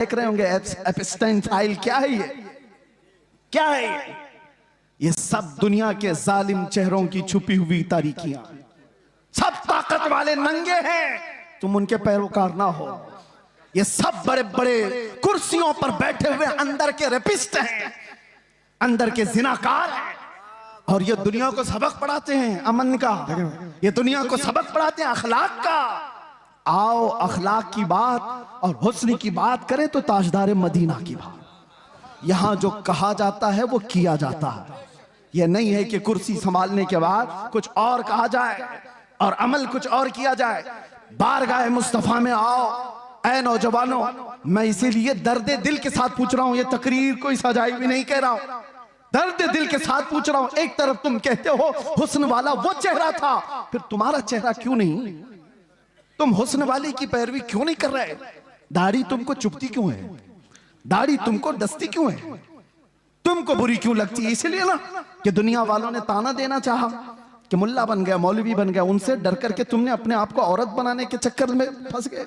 देख रहे होंगे एप्स्टाइन फाइल, क्या है ये, क्या है ये सब दुनिया के जालिम चेहरों की छुपी हुई तारीकियां। सब ताकत वाले नंगे हैं, तुम उनके पैरोकार ना हो। ये सब बड़े बड़े कुर्सियों पर बैठे हुए अंदर के रेपिस्ट हैं, अंदर के जिनाकार हैं, और ये दुनिया को सबक पढ़ाते हैं अमन का, ये दुनिया को सबक पढ़ाते हैं अखलाक का। आओ अखलाक की बात और हुस्न की बात करें तो ताजदार मदीना की बात। यहां जो कहा जाता है वो किया जाता है। यह नहीं है कि कुर्सी संभालने के बाद कुछ और कहा जाए और अमल कुछ और किया जाए। बारगाह मुस्तफा में आओ ऐ नौजवानों, मैं इसीलिए दर्द दिल के साथ पूछ रहा हूं, ये तकरीर कोई सजाई भी नहीं कह रहा हूं, दर्द दिल के साथ पूछ रहा हूं। एक तरफ तुम कहते हो हुस्न वाला वो चेहरा था, फिर तुम्हारा चेहरा क्यों नहीं? तुम हुस्न वाले की पैरवी क्यों नहीं कर रहे? दाढ़ी तुमको चुभती क्यों है? दाढ़ी तुमको डसती क्यों है? तुमको बुरी क्यों लगती है? इसलिए ना कि दुनिया वालों ने ताना देना चाहा कि मुल्ला बन गया, मौलवी बन गया, उनसे डर करके तुमने अपने आप को औरत बनाने के चक्कर में फंस गए।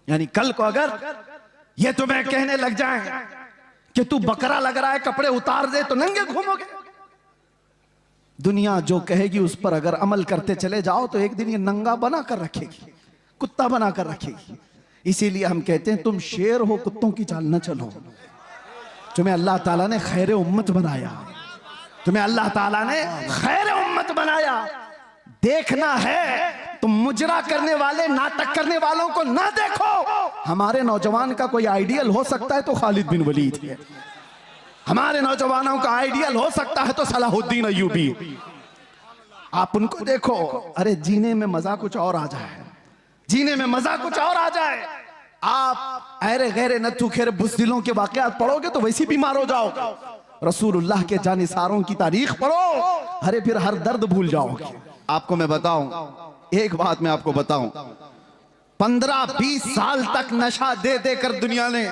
यानी कल को अगर ये तुम्हें कहने लग जाए कि तू बकरा लग रहा है, कपड़े उतार दे, तो नंगे घूमोगे। दुनिया जो कहेगी उस पर अगर अमल करते चले जाओ तो एक दिन ये नंगा बना कर रखेगी, कुत्ता बना कर रखेगी। इसीलिए हम कहते हैं तुम शेर हो, कुत्तों की चाल न चलो। तुम्हें अल्लाह ताला ने खैर उम्मत बनाया, तुम्हें अल्लाह ताला ने खैर उम्मत बनाया। देखना है तुम मुजरा करने वाले, नाटक करने वालों को ना देखो। हमारे नौजवान का कोई आइडियल हो सकता है तो खालिद बिन वलीद है, हमारे नौजवानों का आइडियल हो सकता है तो सलाहुद्दीन अय्यूबी। आप उनको देखो, अरे जीने में मजा कुछ और आ जाए, जीने में मजा कुछ और आ जाए। आप अरे गैरे नथु खेरे बुज़दिलों के वाकयात पढ़ोगे तो वैसे बीमार हो जाओगे। रसूलुल्लाह के जानिसारों की तारीख पढ़ो, अरे फिर हर दर्द भूल जाओगे। आपको मैं बताऊं, एक बात मैं आपको बताऊं, 15-20 साल तक नशा दे देकर दुनिया ने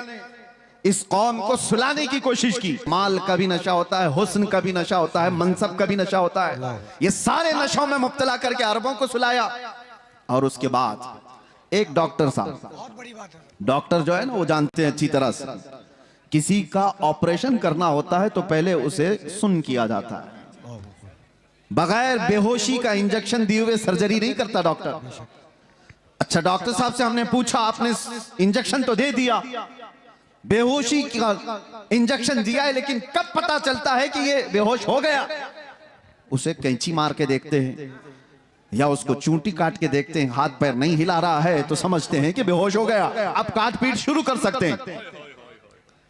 इस कौम को सुलाने की कोशिश की। माल का भी नशा होता है, हुस्न का भी नशा होता है, मनसब का भी नशा होता है। ये सारे नशों में मुब्तला करके अरबों को सुलाया। और उसके बाद एक डॉक्टर साहब, डॉक्टर जो है ना वो जानते हैं अच्छी तरह से, किसी का ऑपरेशन करना होता है तो पहले उसे सुन किया जाता है। बगैर बेहोशी का इंजेक्शन दिए हुए सर्जरी नहीं करता डॉक्टर। अच्छा, डॉक्टर साहब से हमने पूछा, आपने इंजेक्शन तो दे दिया, बेहोशी का इंजेक्शन दिया है, लेकिन कब पता चलता है कि ये बेहोश हो गया? उसे कैंची मार के देखते हैं या उसको चूंटी काट के देखते हैं, हाथ पैर नहीं हिला रहा है तो समझते हैं कि बेहोश हो गया, अब काट पीट शुरू कर सकते हैं।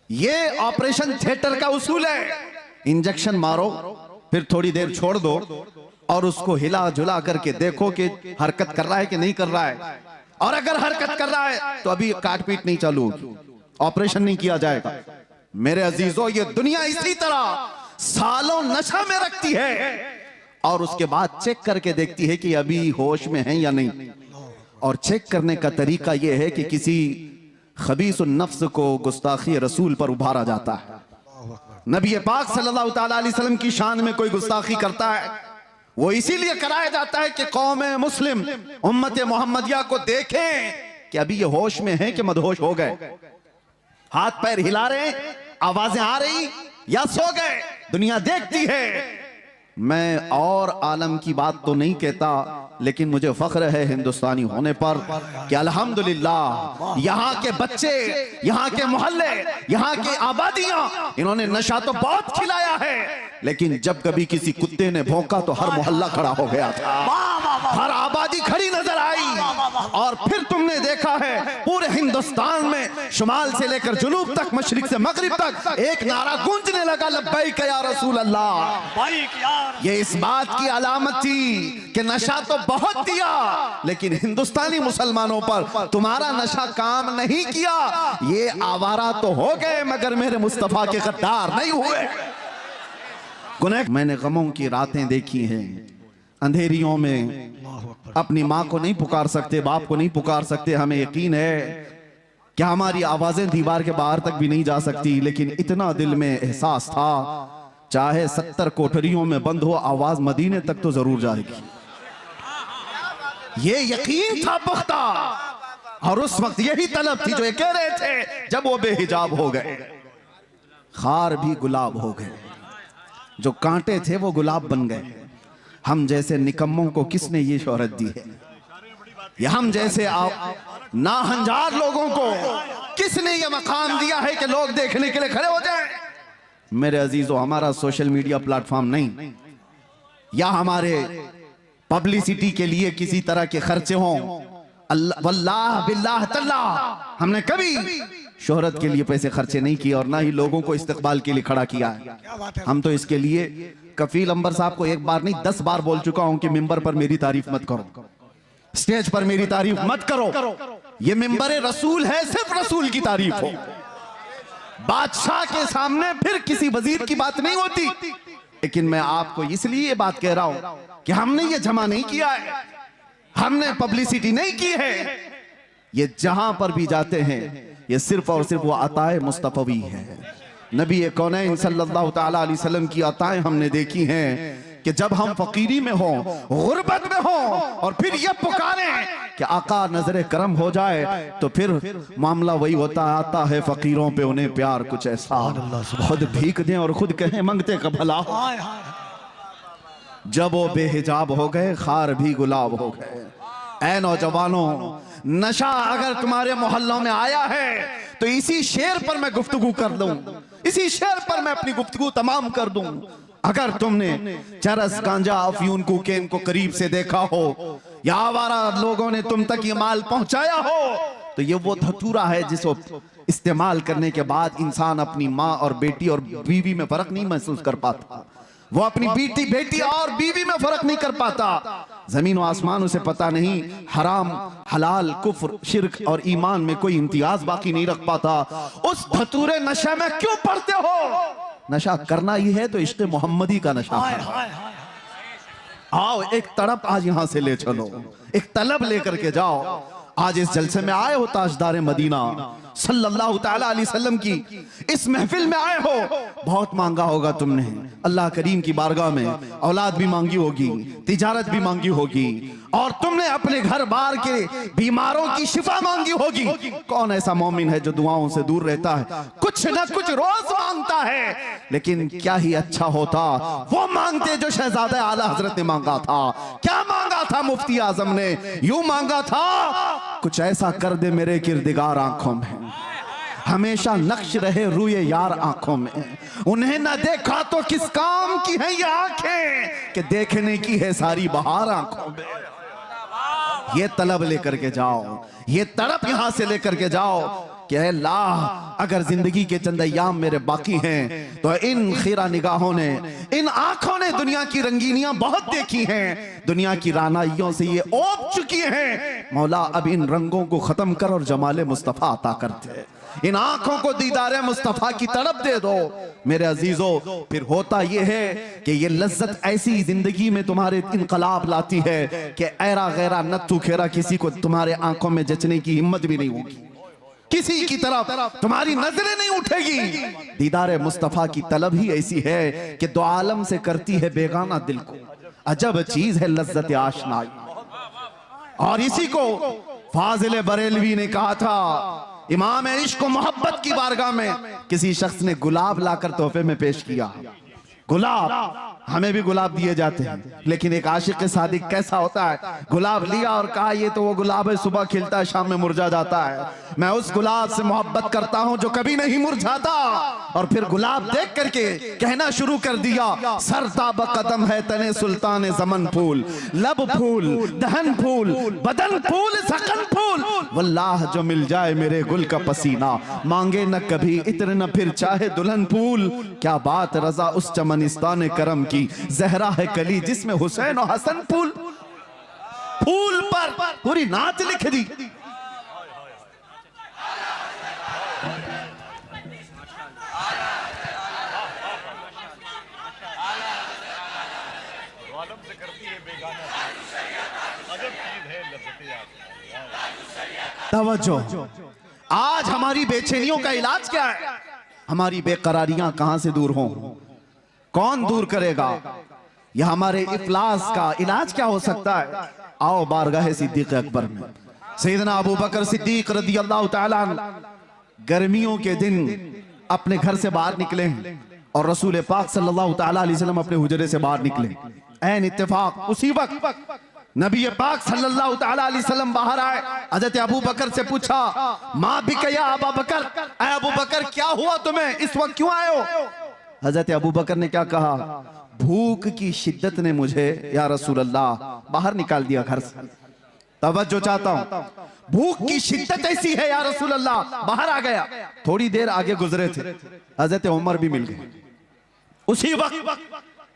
ये ऑपरेशन थिएटर का उसूल है। इंजेक्शन मारो, फिर थोड़ी देर छोड़ दो और उसको हिला झुला करके देखो कि हरकत कर रहा है कि नहीं कर रहा है, और अगर हरकत कर रहा है तो अभी काट पीट नहीं चालू होगी, ऑपरेशन नहीं किया जाएगा। मेरे अजीजों, ये दुनिया इसी तरह सालों नशा में रखती है और उसके बाद चेक करके देखती है कि अभी होश में है या नहीं। और चेक करने का तरीका यह है कि किसी खबीस नफ्स को गुस्ताखी रसूल पर उभारा जाता है। नबी पाक सल्लल्लाहु अलैहि वसल्लम की शान में कोई गुस्ताखी करता है, वो इसीलिए कराया जाता है कि कौम मुस्लिम उम्मत मोहम्मदिया को देखें कि अभी ये होश में है कि मदहोश हो गए, हाथ पैर हिला रहे, आवाजें आ रही या सो गए। दुनिया देखती है। मैं और आलम की बात तो नहीं कहता, लेकिन मुझे फख्र है हिंदुस्तानी होने पर कि अल्हम्दुलिल्लाह यहाँ के बच्चे, यहाँ के मोहल्ले, यहाँ की आबादियां, इन्होंने नशा तो बहुत खिलाया है, लेकिन जब कभी किसी कुत्ते ने भौंका तो हर मोहल्ला खड़ा हो गया था, हर आबादी खड़ी नजर आई। और फिर तुमने देखा है पूरे हिंदुस्तान में शुमाल से लेकर जुनूब तक, मशरिक से मगरिब तक एक नारा गूंजने लगा, लब्बैक या रसूल अल्लाह। ये इस बात की अलामत थी कि नशा तो बहुत दिया, लेकिन हिंदुस्तानी मुसलमानों पर तुम्हारा नशा काम नहीं किया। ये आवारा तो हो गए मगर मेरे मुस्तफा के गद्दार नहीं हुए। मैंने गमों की रातें देखी हैं, अंधेरियों में अपनी माँ को नहीं पुकार सकते, बाप को नहीं पुकार सकते। हमें यकीन है कि हमारी आवाजें दीवार के बाहर तक भी नहीं जा सकती, लेकिन इतना दिल में एहसास था, चाहे 70 कोठरियों में बंद हो, आवाज मदीने तक तो जरूर जाएगी। ये यकीन था पुख्ता। और उस वक्त यही तलब थी जो ये कह रहे थे जब वो बेहिजाब हो गए, खार भी गुलाब हो गए, जो कांटे थे वो गुलाब बन गए। हम जैसे निकम्मों को किसने ये शोहरत दी है? ये हम जैसे नाहंजार लोगों को किसने ये मकाम दिया है कि लोग देखने के लिए खड़े हो जाएं? मेरे अजीजों, हमारा सोशल मीडिया प्लेटफॉर्म नहीं या हमारे पब्लिसिटी के लिए किसी तरह के खर्चे हों, अल्लाह वल्लाह बिल्लाह तल्लाह हमने कभी शोहरत के लिए पैसे खर्चे नहीं किए और ना ही लोगों को इस्तकबाल के लिए खड़ा किया है। हम तो इसके लिए कफील अंबर साहब को एक बार नहीं 10 बार बोल चुका हूं कि मिंबर पर मेरी तारीफ मत करो, स्टेज पर मेरी तारीफ मत करो। ये मिंबर रसूल है, सिर्फ रसूल की तारीफ हो। बादशाह के सामने फिर किसी वजीर की बात नहीं होती। लेकिन मैं आपको इसलिए ये बात कह रहा हूं कि हमने ये जमा नहीं किया है, हमने पब्लिसिटी नहीं की है। ये जहां पर भी जाते हैं ये सिर्फ और सिर्फ वो अताए मुस्तफवी है। नबी कौनैन सल्लल्लाहु तआला अलैहि वसल्लम की अताएं हमने देखी हैं कि जब हम फकीरी में हों, गुर्बत में हों और फिर ये पुकारें कि आका नजरे करम हो जाए, तो फिर मामला वही होता आता है फकीरों पे उन्हें प्यार कुछ ऐसा, खुद भीख दें और खुद कहें मंगते का भला। जब वो बेहिजाब हो गए, खार भी गुलाब हो गए। ऐ नौजवानों, नशा अगर तुम्हारे मोहल्लों में आया है तो इसी शेर पर मैं गुफ्तगू कर दूं, इसी शेर पर मैं अपनी गुफ्तगू तमाम कर दूं। अगर तुमने चरस, गांजा, अफयून, कोकेन को करीब से देखा हो या आवारा लोगों ने तुम तक ये माल पहुंचाया हो, तो ये वो धतूरा है जिसको इस्तेमाल करने के बाद इंसान अपनी माँ और बेटी और बीवी में फर्क नहीं महसूस कर पाता। वो अपनी बेटी और बीवी में फर्क नहीं कर पाता। जमीन व आसमान उसे पता नहीं, हराम, हलाल, कुफ्र, शिर्क और ईमान में कोई इम्तियाज बाकी नहीं रख पाता। उस धतूरे नशे में क्यों पड़ते हो? नशा करना ही है तो इश्क़ मोहम्मदी का नशा। आओ एक तड़प आज यहां से ले चलो, एक तलब लेकर के जाओ। आज इस जलसे में आए हो, ताजदार मदीना सल्लल्लाहु तआला अलैहि वसल्लम की इस महफिल में आए हो। बहुत मांगा होगा तुमने अल्लाह करीम की बारगाह में, औलाद भी मांगी होगी, तिजारत भी मांगी होगी, और तुमने अपने घर बार के बीमारों की शिफा मांगी होगी। कौन ऐसा मोमिन है जो दुआओं से दूर रहता है? कुछ न कुछ रोज मांगता है। लेकिन क्या ही अच्छा होता वो मांगते जो शहजादा आला हजरत ने मांगा था। क्या मांगा था मुफ्ती आजम ने? यूं मांगा था, कुछ ऐसा कर दे मेरे किरदिगार आंखों में, हमेशा नक्श रहे रूए यार आंखों में। उन्हें न देखा तो किस काम की है ये आंखें कि देखने की है सारी बहार आंखों में। ये तलब लेकर के जाओ, ये तड़प यहां से लेकर के जाओ कि अल्लाह अगर जिंदगी के चंद अय्याम मेरे बाकी हैं तो इन खीरा निगाहों ने, इन आंखों ने दुनिया की रंगीनियां बहुत देखी हैं, दुनिया की रानाइयों से ये ओप चुकी हैं। मौला अब इन रंगों को खत्म कर और जमाले मुस्तफा अता करते, इन आंखों को दीदारे मुस्तफा की तड़प दे दो। मेरे अजीजों, फिर होता यह है कि ये लज्जत ऐसी जिंदगी में तुम्हारे इनकलाब लाती है कि ऐरा गैरा नत्थु खेरा किसी को तुम्हारे आंखों में जचने की हिम्मत भी नहीं होगी, किसी की तरफ तुम्हारी नजरें नहीं उठेगी। दीदारे मुस्तफा की तलब ही ऐसी है कि दो आलम से करती है बेगाना दिल को। अजब चीज है लज्जत आशनाई। और इसी को फाजिल बरेलवी ने कहा था, इमाम इश्क व मोहब्बत की बारगाह में किसी शख्स ने गुलाब लाकर तोहफे में पेश किया। गुलाब, हमें भी गुलाब दिए जाते हैं, लेकिन एक आशिक सादिक कैसा होता है? गुलाब लिया और कहा ये तो वो गुलाब है, सुबह खिलता है शाम में मुरझा जाता है। मैं उस गुलाब से मोहब्बत करता हूं जो कभी नहीं मुरझाता। और फिर गुलाब देख करके कहना शुरू कर दिया, सरताब कदम है तने सुल्तान जमन फूल, लब फूल, दहन फूल, बदन फूल, सकन फूल, वल्लाह जो मिल जाए मेरे गुल का पसीना, मांगे न कभी इत्र न फिर चाहे दुल्हन फूल। क्या बात रजा उस चमनिस्तान करम की, जहरा है कली जिसमें हुसैन और हसन फूल। फूल पर पूरी नात लिख दी। तवज्जो, आज हमारी बेचैनियों का इलाज क्या है? हमारी बेकरारियां कहां से दूर हों? कौन दूर करेगा? यह हमारे इफलास का इलाज क्या हो सकता है? आओ बारगाह सिद्दीक़ अकबर में, सैयदना अबू बकर सिद्दीक रदियल्लाहु ताला गर्मियों के दिन अपने घर से बाहर निकले हैं और रसूल पाक सल्लल्लाहु ताला अलैहि वसल्लम अपने हुजरे से बाहर निकले। ऐन इत्तेफाक उसी वक्त नबी पाक सल्लल्लाहु ताला अलैहि वसल्लम बाहर आए। हजरत अबू बकर से पूछा, माँ बिकया अबू बकर, अबू बकर क्या हुआ तुम्हें, इस वक्त क्यों आए हो? हजरत अबू बकर ने क्या कहा, भूख की शिद्दत ने मुझे या रसूल अल्लाह बाहर निकाल दिया घर से। तवज्जो चाहता हूं, भूख की शिद्दत ऐसी है या रसूल अल्लाह, बाहर आ गया। थोड़ी देर आगे गुजरे थे, हजरत उमर भी मिल गए। उसी वक्त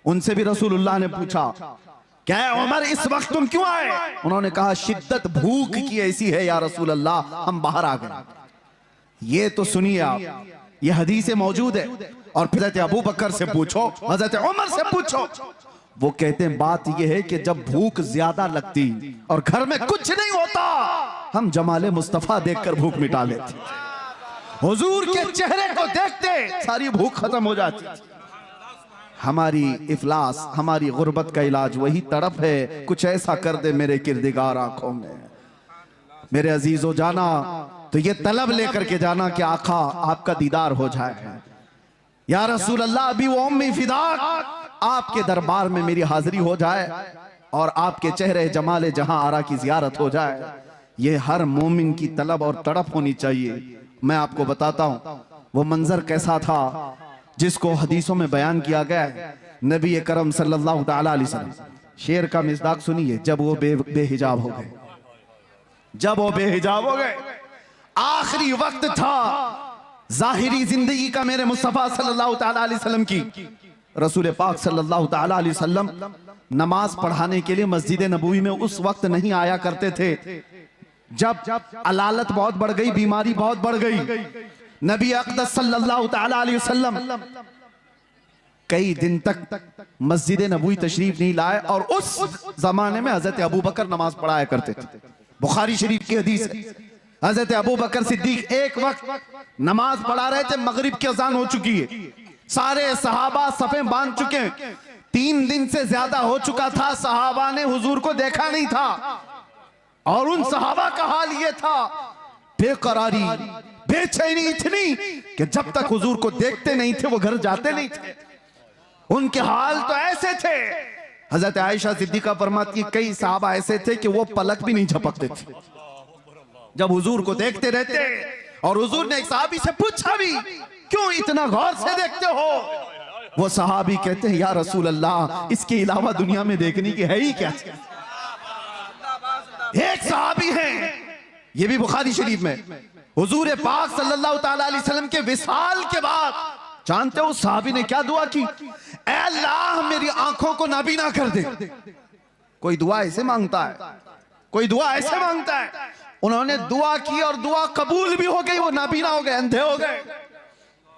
उनसे भी रसूलुल्लाह ने पूछा, क्या उमर इस वक्त तुम क्यों आए? उन्होंने कहा, शिद्दत भूख की ऐसी है या रसूल अल्लाह, हम बाहर आ गए। ये तो सुनिए आप, ये हदीसें मौजूद है। और फिर हजरत अबू बकर से पूछो, हजरत उमर से पूछो, वो कहते हैं बात यह है कि जब भूख ज्यादा लगती और घर में कुछ नहीं होता, हम जमाले मुस्तफा देखकर भूख मिटा लेते। हुजूर के चेहरे को देखते सारी भूख खत्म हो जाती। हमारी इफलास, हमारी गुर्बत का इलाज वही तड़प है, कुछ ऐसा कर दे मेरे किरदिगार आंखों में। मेरे अजीजों, जाना तो ये तलब लेकर के जाना कि आका आपका दीदार हो जाए। या रसूल अल्लाह, अभी वो उम्मी फिदाक, आपके दरबार में मेरी हाजिरी हो जाए और आपके चेहरे जमाले जहां आरा की जियारत हो जाए। ये हर मोमिन की तलब और तड़प होनी चाहिए। मैं आपको बताता हूं वो मंजर कैसा था जिसको हदीसों में बयान किया गया है। नबी करम सल्लल्लाहु ताला अलैहि वसल्लम, शेर का मिज़दाक सुनिए, जब वो बेहिजाब हो गए, जब वो बेहिजाब हो गए, आखिरी वक्त था जाहिरी जिंदगी का मेरे मुस्तफा सल्लल्लाहु ताला अलैहि वसल्लम की। रसूल पाक सल्लल्लाहु ताला अलैहि वसल्लम नमाज पढ़ाने के लिए मस्जिद नबवी में उस वक्त नहीं आया करते थे जब अलालत बहुत बढ़ गई, बीमारी बहुत बढ़ गई। नबी अक़दस सल्लल्लाहु ताला अलैहि वसल्लम कई दिन तक मस्जिद नबवी तशरीफ नहीं लाए और उस जमाने में हजरत अबू बकर नमाज पढ़ाया करते थे। बुखारी शरीफ की हदीस है, हजरत अबू बकर सिद्दीक एक वक्त नमाज पढ़ा रहे थे, मगरिब की अजान हो चुकी है, सारे सहाबा सफे बांध चुके हैं, 3 दिन से ज्यादा हो चुका था, सहाबा ने हुजूर को देखा नहीं था। और उन सहाबा का हाल ये था, बेकरारी, बेचैनी इतनी कि जब तक हुजूर को देखते नहीं थे वो घर जाते नहीं थे। उनके हाल तो ऐसे थे, हजरत आयशा सिद्दीका फरमाती, कई सहाबा ऐसे थे कि वो पलक भी नहीं झपकते थे जब हुजूर को देखते रहते। और हुजूर ने एक सहाबी से पूछा भी, क्यों इतना गौर से देखते हो? वो सहाबी कहते हैं, या रसूल अल्लाह, इसके अलावा दुनिया में देखने की है ही क्या? एक सहाबी हैं, ये भी बुखारी शरीफ में, हुजूर पाक सल्लल्लाहु ताला अलैहि वसल्लम के विसाल के बाद, जानते हो उस सहाबी ने क्या दुआ की? ऐ अल्लाह, मेरी आंखों को नाबीना कर दे। कोई दुआ ऐसे मांगता है, कोई दुआ ऐसे मांगता है। उन्होंने दुआ की और दुआ कबूल भी हो गई, वो नाबीना हो गए, अंधे हो गए।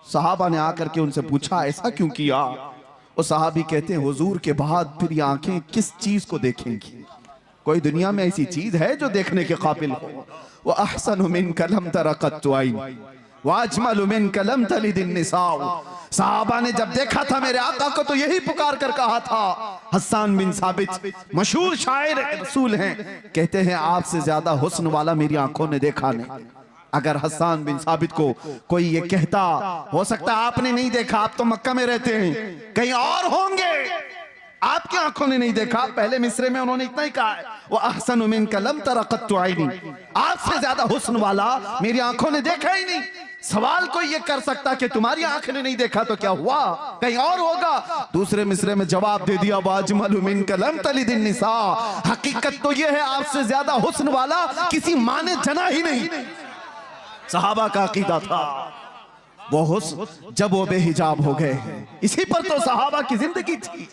सहाबा ने आकर के उनसे पूछा, ऐसा क्यों किया? वो सहाबी कहते हैं, हुजूर के बाद फिर ये आंखें किस चीज को देखेंगी? कोई दुनिया में ऐसी चीज है जो देखने के काबिल हो? वो अहसनु मिनका लम तरा क़त्तु ऐन व अजमलु मिनका लम तलिद निसा। सहाबा ने जब देखा था मेरे आका को तो यही पुकार कर कहा था। हस्सान बिन साबित मशहूर शायर रसूल हैं, कहते हैं आपसे ज्यादा हुस्न वाला मेरी आंखों ने देखा नहीं। अगर हस्सान बिन साबित को कोई ये कहता, हो सकता है आपने नहीं देखा, आप तो मक्का में रहते हैं, कहीं और होंगे, आपकी आंखों ने नहीं देखा। पहले मिसरे में उन्होंने इतना ही कहा है, वो अहसनु मिनका लम तरा क़त्तु ऐनी, आपसे ज्यादा हुस्न वाला मेरी आंखों ने देखा ही नहीं। सवाल कोई ये कर सकता कि तुम्हारी आंखों ने नहीं देखा तो क्या हुआ, कहीं और होगा? दूसरे मिसरे में जवाब दे दिया, वाजमलु मिनका लम तलिद निसा, हकीकत तो ये है आपसे ज्यादा हुस्न वाला किसी माँ ने जना ही नहीं। सहाबा का अकीदा था वो हुस्न, जब वो बेहिजाब हो गए, इसी पर तो सहाबा की जिंदगी थी,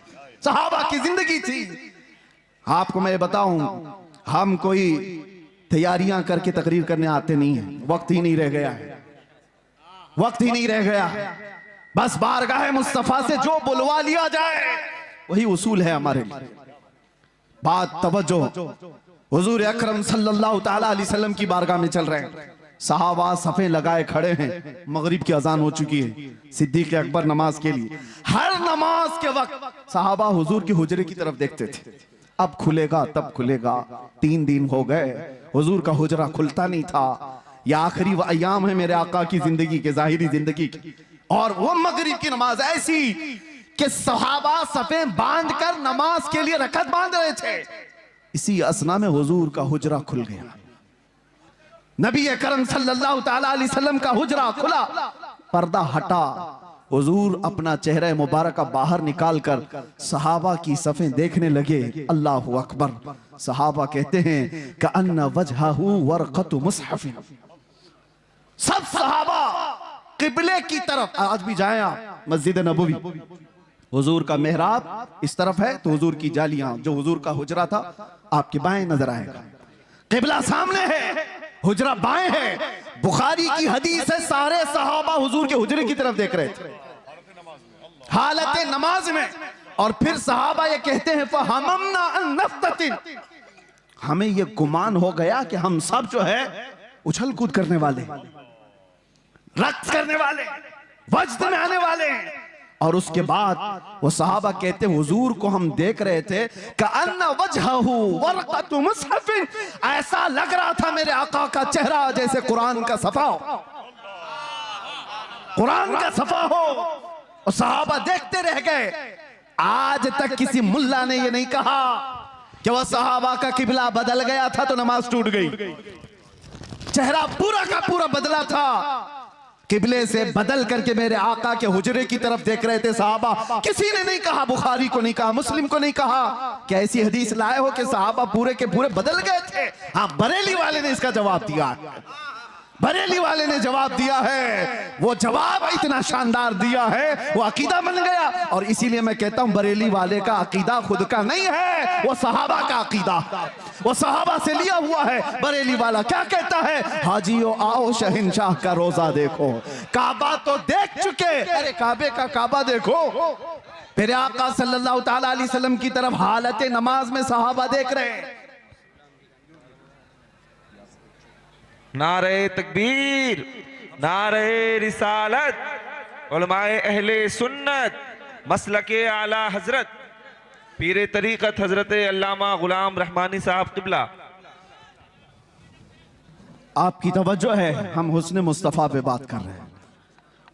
सहाबा की जिंदगी थी। आपको मैं बताऊं, हम कोई तैयारियां करके तकरीर करने आते नहीं हैं, वक्त ही नहीं रह गया है, वक्त ही नहीं रह गया। बस बारगाह मुस्तफा से जो बुलवा लिया जाए वही उसूल है हमारे लिए। बात तवज्जो, हुजूर अकरम सल्लल्लाहु ताला अलैहि वसल्लम की बारगाह में चल रहे हैं, सहाबा सफ़े लगाए खड़े हैं, मगरिब की अजान हो चुकी है, सिद्दीक अकबर नमाज के लिए। हर नमाज के वक्त सहाबा हुजूर की हुजरे की तरफ देखते थे, अब खुलेगा तब खुलेगा। 3 दिन हो गए, हुजूर का हुजरा खुलता नहीं था। यह आखिरी अयाम है मेरे आका की जिंदगी के, जाहिरी जिंदगी की। और वो मगरिब की नमाज ऐसी कि सहाबा सफे बांध कर नमाज के लिए रकत बांध रहे थे। इसी असना में हुजूर का हुजरा खुल गया। नबी करम सल्लल्लाहु ताला अलैहि वसल्लम का हुजरा खुला, पर्दा हटा, हुजूर अपना चेहरा मुबारक बाहर निकालकर सहाबा की सफ़ें देखने लगे। अल्लाहु अकबर। सहाबा कहते हैं कि अन्ना वजहहू वरक़तु मुसहफ़िन। सब सहाबा किबले की तरफ, आज भी जाएं आप मस्जिद नबवी, हुजूर का मेहराब इस तरफ है तो हुजूर की जालियां, जो हुजूर का हुजरा था आपके बाएं नजर आएगा। किबला सामने है, हुजरा बाएं है। बुखारी की हदीस है, सारे सहाबा हुजूर के हुजरे की तरफ देख रहे थे हालत नमाज में। और फिर सहाबा ये कहते हैं फहममना अन नफ्ततिन, हमें ये गुमान हो गया कि हम सब जो है उछल कूद करने वाले, रक्स करने वाले, वज्द में आने वाले हैं। और उसके बाद वो सहाबा कहते हुजूर को हम देख रहे थे कअन्ना वजहहू वरक़तु मुसहफ़िन, ऐसा लग रहा था मेरे आका का चेहरा जैसे कुरान का सफा हो, कुरान का सफा हो। और सहाबा देखते रह गए। आज तक किसी मुल्ला ने ये नहीं कहा कि वह सहाबा का किबला बदल गया था तो नमाज टूट गई। चेहरा पूरा का पूरा बदला था, किबले से बदल करके मेरे आका के हुजरे की तरफ देख रहे थे सहाबा। किसी ने नहीं कहा, बुखारी को नहीं कहा, मुस्लिम को नहीं कहा कि ऐसी हदीस लाए हो कि सहाबा पूरे के पूरे बदल गए थे। हाँ, बरेली वाले ने इसका जवाब दिया, बरेली वाले ने जवाब दिया है। वो जवाब इतना शानदार दिया है, वो अकीदा बन गया। और इसीलिए मैं कहता हूं बरेली वाले का अकीदा खुद का नहीं है, वो सहाबा का अकीदा, वो सहाबा से लिया हुआ है। बरेली वाला क्या कहता है, हाजियो आओ शहंशाह का रोजा देखो, काबा तो देख चुके, अरे काबे का काबा देखो। मेरे आका सल्लल्लाहु ताला अलैहि वसल्लम की तरफ हालत नमाज में सहाबा देख रहे हैं। नारे तकबीर, नारे रिसालत, उलमाए अहले सुन्नत, मसलके आला हजरत पीरे तरीक़त हजरत अल्लामा गुलाम रहमानी साहब किबला। आपकी तवज्जो है, हम हुस्न मुस्तफ़ा पे बात कर रहे हैं।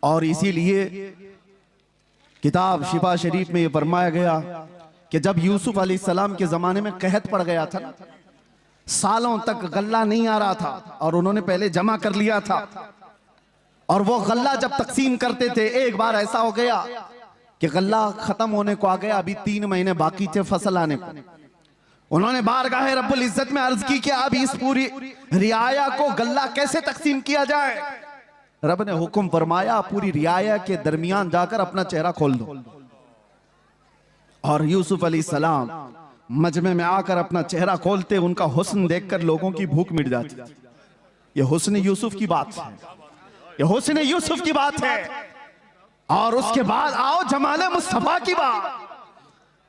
और इसीलिए किताब शिफा शरीफ में ये फरमाया गया कि जब यूसुफ अलैहिस्सलाम के जमाने में कहत पड़ गया था, सालों तक गल्ला नहीं आ रहा था और उन्होंने पहले जमा कर लिया था, और वो गल्ला जब तकसीम करते थे, एक बार ऐसा हो गया कि गल्ला खत्म होने को आ गया, अभी 3 महीने बाकी थे फसल आने को। उन्होंने बारगाह रब्बुल इज्जत में अर्ज की कि अब इस पूरी रियाया को गल्ला कैसे तकसीम किया जाए। रब ने हुक्म फरमाया पूरी रियाया के दरमियान जाकर अपना चेहरा खोल दो। और यूसुफ अलैहिस्सलाम मजमे में आकर अपना चेहरा खोलते, उनका हुस्न देखकर लोगों की भूख मिट जाती। ये हुस्न यूसुफ की बात है, ये हुस्न यूसुफ की बात है। और उसके बाद आओ जमाले मुस्तफा की बात।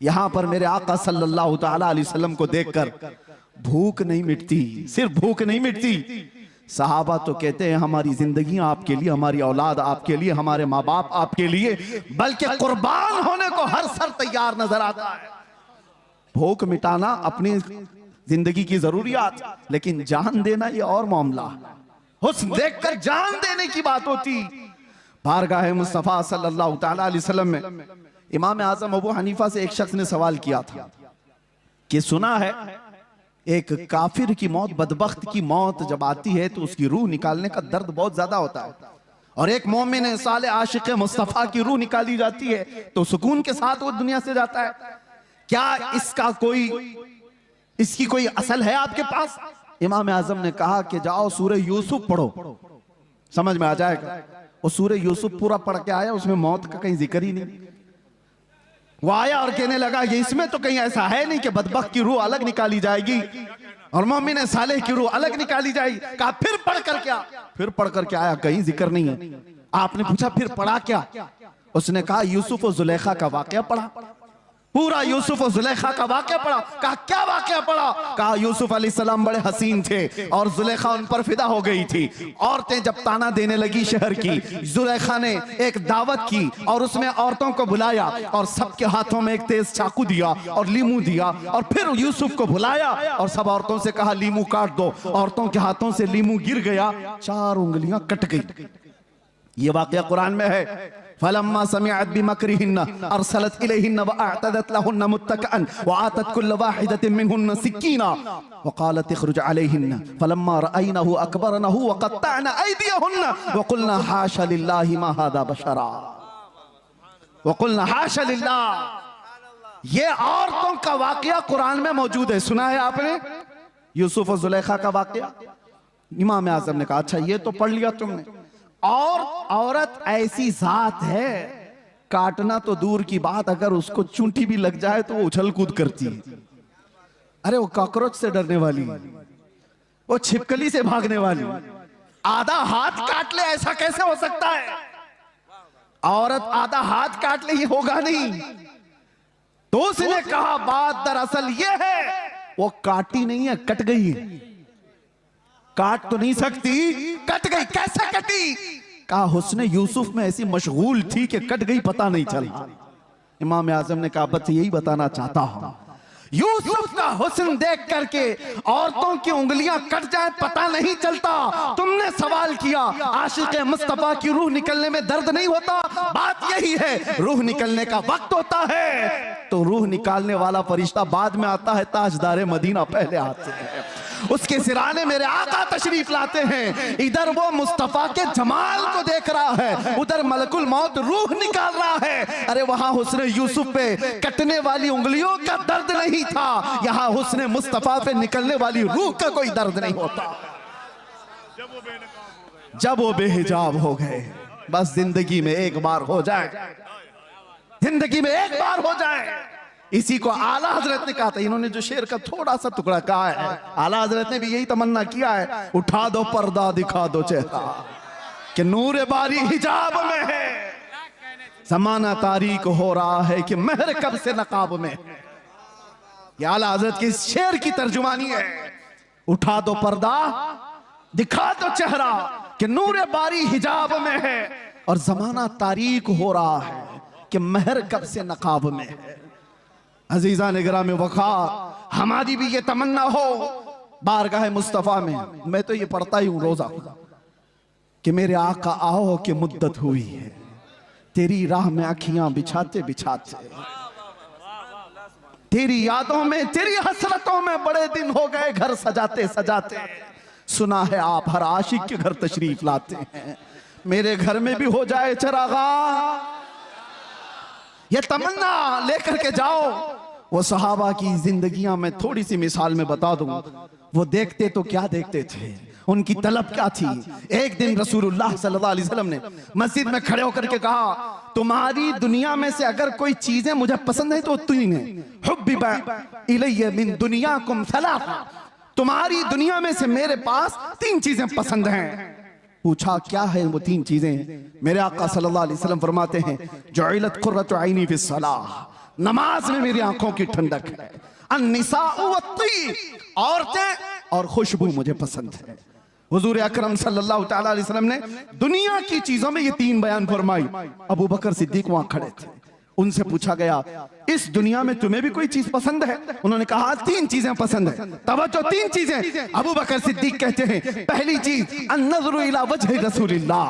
यहां पर मेरे आका सल्लल्लाहु ताला अलैहि वसल्लम को देखकर भूख नहीं मिटती, सिर्फ भूख नहीं मिटती। सहाबा तो कहते हैं हमारी जिंदगी आपके लिए, हमारी औलाद आपके लिए, हमारे माँ बाप आपके लिए, बल्कि कुर्बान होने को हर सर तैयार नजर आता है। भूख मिटाना अपनी जिंदगी की जरूरियात, लेकिन जान देना ये और मामला। हुस्न देखकर जान देने की बात होती। बारगाह मुस्तफा सल्लल्लाहु ताला अलैहि वसल्लम में इमाम आजम अबू हनीफा से एक शख्स ने सवाल किया था कि सुना है एक काफिर की मौत, बदबख्त की मौत जब आती है तो उसकी रूह निकालने का दर्द बहुत ज्यादा होता है, और एक मोमिन साले आशिक मुस्तफा की रूह निकाली जाती है तो सुकून के साथ वो दुनिया से जाता है। क्या इसका इसकी कोई असल है आपके पास? इमाम आजम ने कहा कि जाओ सूरह यूसुफ पढ़ो, समझ में आ जाएगा। वो सूरह यूसुफ पूरा पढ़ के आया, उसमें मौत का कहीं जिक्र ही नहीं। वो आया और कहने लगा कि इसमें तो कहीं ऐसा है नहीं कि बदबख्त की रूह अलग निकाली जाएगी और मोमिन सालेह की रूह अलग निकाली जाएगी। कहा फिर पढ़ कर क्या? फिर पढ़ कर क्या आया? कहीं जिक्र नहीं है। आपने पूछा फिर पढ़ा क्या? उसने कहा यूसुफ और जुलेखा का वाकया पढ़ा। पूरा यूसुफ और जुलेखा का वाकया पढ़ा। कहा क्या वाकया पढ़ा? कहा यूसुफ अलैहिस्सलाम बड़े हसीन थे और जुलेखा उन पर फिदा हो गई थी। औरतें जब ताना देने लगी शहर की, जुलेखा ने एक दावत की और उसमें औरतों को बुलाया और सबके हाथों में एक तेज चाकू दिया और लीमू दिया और फिर यूसुफ को बुलाया और सब औरतों से कहा लीमू काट दो। औरतों के हाथों से लीमू गिर गया, 4 उंगलियां कट गई। ये वाकया कुरान में है। फलम्मा समिअत बिमकरिहिन्न अरसलत इलैहिन्न व अअतदत लहुन्न मुत्तकअन व आतत कुल्ल वाहिदतिन मिनहुन्न सिक्कीना व क़ालत इखरुज अलैहिन्न फलम्मा रअयनहु अकबरनहु व क़त्तअन अयदियहुन्न व क़ुलना हाशा लिल्लाहि मा हाज़ा बशरा व क़ुलना हाशा लिल्लाह। ये औरतों का वाकया कुरान में मौजूद है। सुना है आपने यूसुफ और जुलेखा का वाकया? इमाम आज़म ने कहा अच्छा ये तो पढ़ लिया तुमने। और औरत ऐसी जात है, काटना तो दूर की बात, अगर उसको चूंटी भी लग जाए तो वो उछल कूद करती है। अरे वो कॉकरोच से डरने वाली, वो छिपकली से भागने वाली, आधा हाथ काट ले ऐसा कैसे हो सकता है? औरत आधा हाथ काट ले ये होगा नहीं। तो उसने कहा बात दरअसल ये है वो काटी नहीं है, कट गई है। काट तो नहीं सकती, कट गई। कैसे कटी? कहा हुस्न यूसुफ में ऐसी मशगूल थी कि कट गई, पता नहीं चला। इमाम आजम ने कहा बस यही बताना चाहता हूं, यूसुफ का हुस्न देख करके औरतों की उंगलियां कट जाए पता नहीं चलता। तुमने सवाल किया आशिक़े मुस्तफा की रूह निकलने में दर्द नहीं होता? बात यही है, रूह निकलने का वक्त होता है तो रूह निकालने वाला फरिश्ता बाद में आता है, ताजदारे मदीना पहले आते हैं। उसके सिराने मेरे आका तशरीफ लाते हैं। इधर वो मुस्तफा के जमाल को देख रहा है, उधर मलकुल मौत रूह निकाल रहा है। अरे वहां हुस्न यूसुफ पे कटने वाली उंगलियों का दर्द नहीं था, यहां हुस्न मुस्तफा पे निकलने वाली रूह का कोई दर्द नहीं होता। जब वो बेहिजाब हो गए, बस जिंदगी में एक बार हो जाए, जिंदगी में एक बार हो जाए। इसी को आला हजरत ने कहा था। इन्होंने जो शेर का थोड़ा सा टुकड़ा कहा है, आला हजरत ने भी यही तमन्ना किया है, उठा दो पर्दा दिखा दो चेहरा कि नूर बारी हिजाब में है, जमाना तारीक हो रहा है कि महर कब से नकाब में है। ये आला हजरत की शेर की तर्जुमानी है, उठा दो पर्दा दिखा दो चेहरा कि नूर बारी हिजाब में है और जमाना तारीक हो रहा है कि महर कब से नकाब में है। अजीजा निगराम वक़ार, हमारी भी ये तमन्ना हो बारगाह मुस्तफ़ा में। मैं तो ये पढ़ता ही हूँ रोजा कि मेरे आका आओ कि मुद्दत हुई है तेरी राह में अखियां बिछाते बिछाते, तेरी यादों में तेरी हसरतों में बड़े दिन हो गए घर सजाते सजाते। सुना है आप हर आशिक के घर तशरीफ लाते हैं, मेरे घर में भी हो जाए चरागा। ये तमन्ना लेकर के जाओ। वो सहाबा की जिंदगियां में थोड़ी सी मिसाल में बता दूं, वो देखते तो क्या देखते थे, उनकी तलब क्या थी। एक दिन रसूलुल्लाह सल्लल्लाहु अलैहि वसल्लम ने मस्जिद में खड़े होकर के कहा तुम्हारी दुनिया में से अगर कोई चीजें मुझे पसंद है तो तीन है। हुब्बिबा इलैया मिन दुनियाकुम सलासा, तुम्हारी दुनिया में से मेरे पास 3 चीजें पसंद हैं। पूछा क्या है वो 3 चीजें? मेरे आका सल्लल्लाहु अलैहि वसल्लम फरमाते हैं जुइलत कुर्रतु ऐनी फिस सलाह, नमाज में मेरी आंखों की ठंडक है। अन्निसाउ वत्तीब, औरतें और खुशबू मुझे पसंद है। हुजूर अकरम सल्लल्लाहु तआला अलैहि वसल्लम ने दुनिया की चीजों में ये 3 बयान फरमाई। अबू बकर सिद्दीक वहां खड़े थे, उनसे पूछा गया इस दुनिया में तुम्हें भी कोई चीज पसंद है? उन्होंने कहा 3 चीजें पसंद है। तवज्जो, 3 चीजें। अबू बकर सिद्दीक कहते हैं पहली चीज अन्नज़रु इला वजहि रसूलिल्लाह,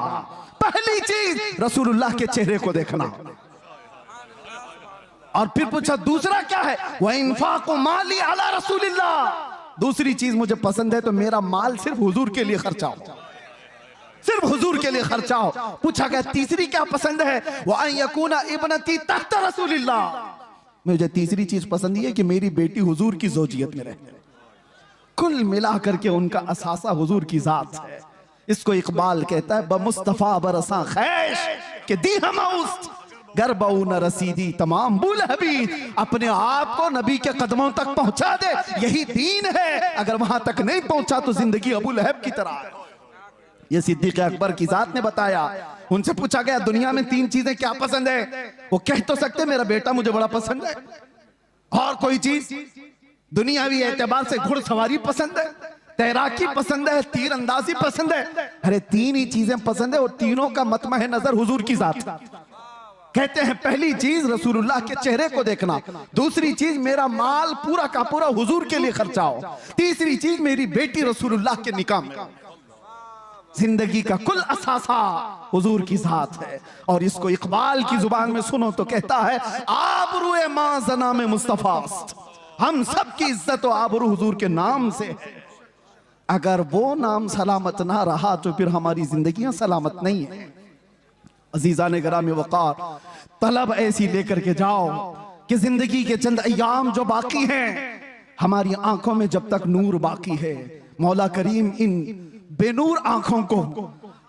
पहली चीज रसूलुल्लाह के चेहरे को देखना। और फिर पूछा दूसरा क्या है? व इन्फाक़ु माली अला रसूलिल्लाह, दूसरी चीज मुझे पसंद है तो मेरा माल सिर्फ हुजूर के लिए खर्चा हो, सिर्फ हुजूर के लिए खर्चा हो। पूछा गया तीसरी क्या पसंद है? वो अन यकूना इब्नती तहत रसूलिल्लाह, मुझे तीसरी चीज पसंद है कि मेरी बेटी हुजूर की ज़ौजियत में रहे। कुल मिला करके उनका असासा हुजूर की जात है। इसको इकबाल कहता है बमुस्तफा बरसा खैश के दी हम उस्त गरबऊ न रसीदी तमाम बुल हबीब, अपने आप को नबी के कदमों तक पहुंचा दे, यही दीन है। अगर वहां तक नहीं पहुंचा तो जिंदगी अबू लहब की तरह है। ये सिद्दीक़ अकबर की जात ने बताया। उनसे पूछा गया दुनिया में 3 चीजें क्या पसंद है? वो कह तो सकते मेरा बेटा मुझे बड़ा पसंद है, और कोई चीज दुनियावी एतबार से घुड़सवारी पसंद है, तैराकी पसंद है, तीरंदाजी पसंद है? अरे तीन ही चीजें पसंद है और तीनों का मतमह नजर हुजूर की जात। कहते हैं पहली चीज रसूलुल्लाह के चेहरे को देखना, दूसरी चीज मेरा माल पूरा का पूरा हुजूर के लिए खर्चा हो, तीसरी चीज मेरी बेटी रसूलुल्लाह के निकाह में। जिंदगी का कुल असासा हुजूर की जात है। और इसको इकबाल की जुबान में सुनो तो कहता है आबरूए मां जना में मुस्तफास्त, हम सब की इज्जत और आबरू हुजूर के नाम से है। अगर वो नाम सलामत ना रहा तो फिर हमारी जिंदगियां सलामत नहीं है। अजीजा ने गिरामी वक़ार, तलब ऐसी लेकर के जाओ कि जिंदगी के चंद अय्याम जो बाकी हैं, हमारी आंखों में जब तक नूर बाकी है, मौला करीम इन बेनूर आंखों को,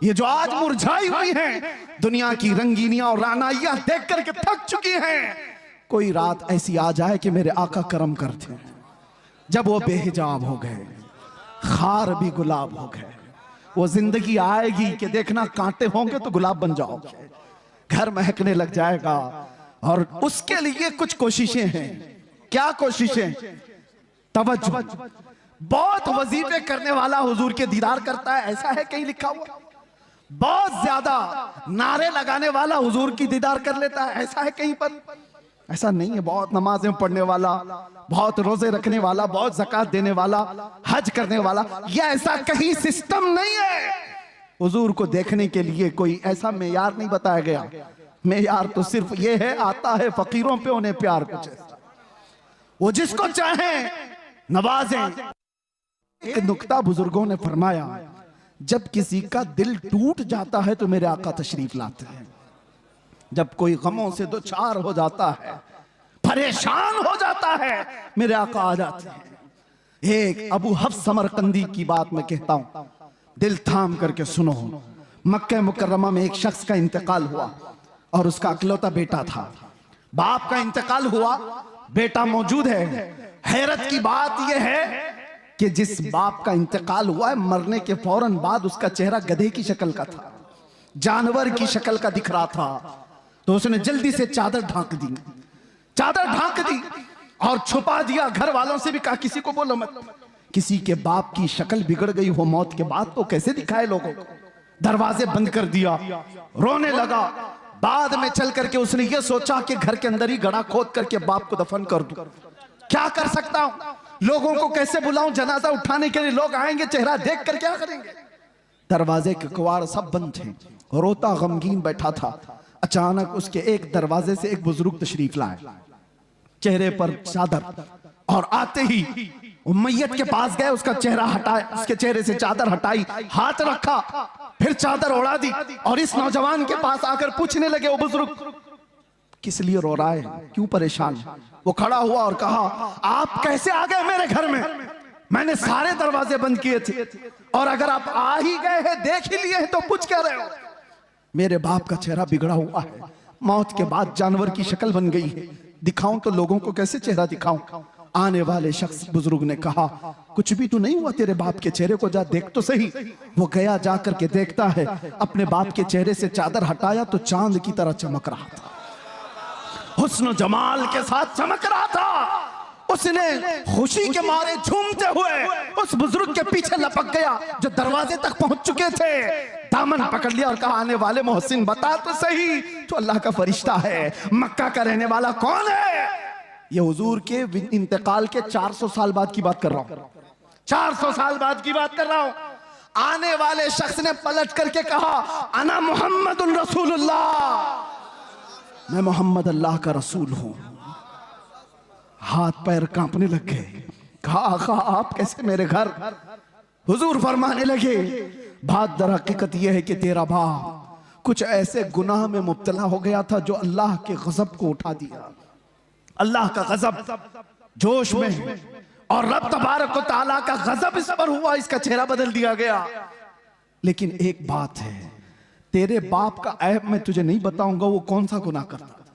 ये जो आज मुरझाई हुई हैं, दुनिया की रंगीनियां और रानाइयां देख करके थक चुकी हैं, कोई रात ऐसी आ जाए कि मेरे आका करम करते हैं, जब वो बेहिजाब हो गए, खार भी गुलाब हो गए, वो जिंदगी आएगी कि देखना कांटे होंगे तो गुलाब बन जाओगे, घर महकने लग जाएगा। और उसके लिए कुछ कोशिशें हैं। क्या कोशिशें? तवज्जो। बहुत वजीफे करने वाला हुजूर के दीदार करता है, ऐसा है कहीं लिखा हुआ? बहुत ज्यादा नारे लगाने वाला हुजूर की दीदार कर लेता है, ऐसा है कहीं पर? ऐसा नहीं है। बहुत नमाजें पढ़ने वाला, बहुत रोजे रखने वाला, बहुत ज़कात देने वाला, हज करने वाला, यह ऐसा कहीं सिस्टम नहीं है। हुजूर को देखने के लिए कोई ऐसा मेयार नहीं बताया गया। मेयार तो सिर्फ ये है, आता है फकीरों पे उन्हें प्यार, कुछ ऐसा वो जिसको चाहे नवाजें। एक नुक्ता बुजुर्गों ने फरमाया, जब किसी का दिल टूट जाता है तो मेरे आका तशरीफ लाते हैं। जब कोई गमों से दो चार हो जाता है, परेशान हो जाता है, मेरे आका आ जाते हैं। एक अबू हफ्स समरकंदी की बात मैं कहता हूं, दिल थाम करके सुनो। मक्का मुकर्रमा में एक शख्स का इंतकाल हुआ और उसका अकलौता बेटा था। बाप का इंतकाल हुआ, बेटा मौजूद है। हैरत की बात यह है कि जिस बाप का इंतकाल हुआ है, मरने के फौरन बाद उसका चेहरा गधे की शक्ल का था, जानवर की शक्ल का दिख रहा था। तो उसने जल्दी से चादर ढांक दी, चादर ढांक दी और छुपा दिया। घर वालों से भी कहा किसी को बोलो मत। किसी के बाप की शक्ल बिगड़ गई हो मौत के बाद तो कैसे दिखाए लोगों को? दरवाजे बंद कर दिया, रोने लगा। बाद में चल करके उसने ये सोचा कि घर के अंदर ही गड्ढा खोद करके बाप को दफन कर दूं। क्या कर सकता हूं? लोगों को कैसे बुलाऊं? जनाजा उठाने के लिए लोग आएंगे, चेहरा देख कर क्या करेंगे? दरवाजे के किवाड़ सब बंद थे, रोता गमगीन बैठा था। अचानक उसके एक दरवाजे से एक बुजुर्ग तशरीफ लाए, चेहरे पर चादर, और आते ही वो मैयत के पास गए, उसका चेहरा हटाया, उसके चेहरे से चादर हटाई, हाथ रखा, फिर चादर उड़ा दी और इस नौजवान के पास आकर पूछने लगे, वो बुजुर्ग किस लिए रो रहा है, क्यों परेशान? वो खड़ा हुआ और कहा, आप कैसे आ गए मेरे घर में? मैंने सारे दरवाजे बंद किए थे और अगर आप आ ही गए हैं, देख ही लिए हैं, तो पूछ क्या रहे हो? मेरे बाप का चेहरा बिगड़ा हुआ है, मौत के बाद जानवर की शक्ल बन गई है, दिखाऊं तो लोगों को कैसे चेहरा दिखाऊं? आने वाले शख्स बुजुर्ग ने कहा, कुछ भी तो नहीं हुआ तेरे बाप के चेहरे को, जा देख तो सही। वो गया, जा करके देखता है, अपने बाप के चेहरे से चादर हटाया तो चांद की तरह चमक रहा था, हुस्न जमाल के साथ चमक रहा था। उसने खुशी के मारे झूमते हुए उस बुजुर्ग के पीछे लपक गया जो दरवाजे तक पहुंच चुके थे, दामन पकड़ लिया और कहा, आने वाले मोहसिन बता तो सही, तो अल्लाह का फरिश्ता है, मक्का का रहने वाला कौन है? ये हुजूर के इंतकाल के 400 साल बाद की बात कर रहा हूं, 400 साल बाद की बात कर रहा हूं। आने वाले शख्स ने पलट करके कहा, अना मुहम्मदुन रसूलुल्लाह, मैं मोहम्मद अल्लाह का रसूल हूं। हाथ पैर कांपने लग गए। कहा, आका आप कैसे मेरे घर? हुजूर फरमाने लगे, बात दर हकीकत यह है कि तेरा बाप कुछ ऐसे गुनाह में मुब्तला हो गया था जो अल्लाह के गजब को उठा दिया। अल्लाह का गजब जोश में, और रब तबारक व तआला का गजब इस पर हुआ, इसका चेहरा बदल दिया गया। लेकिन एक बात है, तेरे बाप का ऐब मैं तुझे नहीं बताऊंगा, वो कौन सा गुनाह करता था।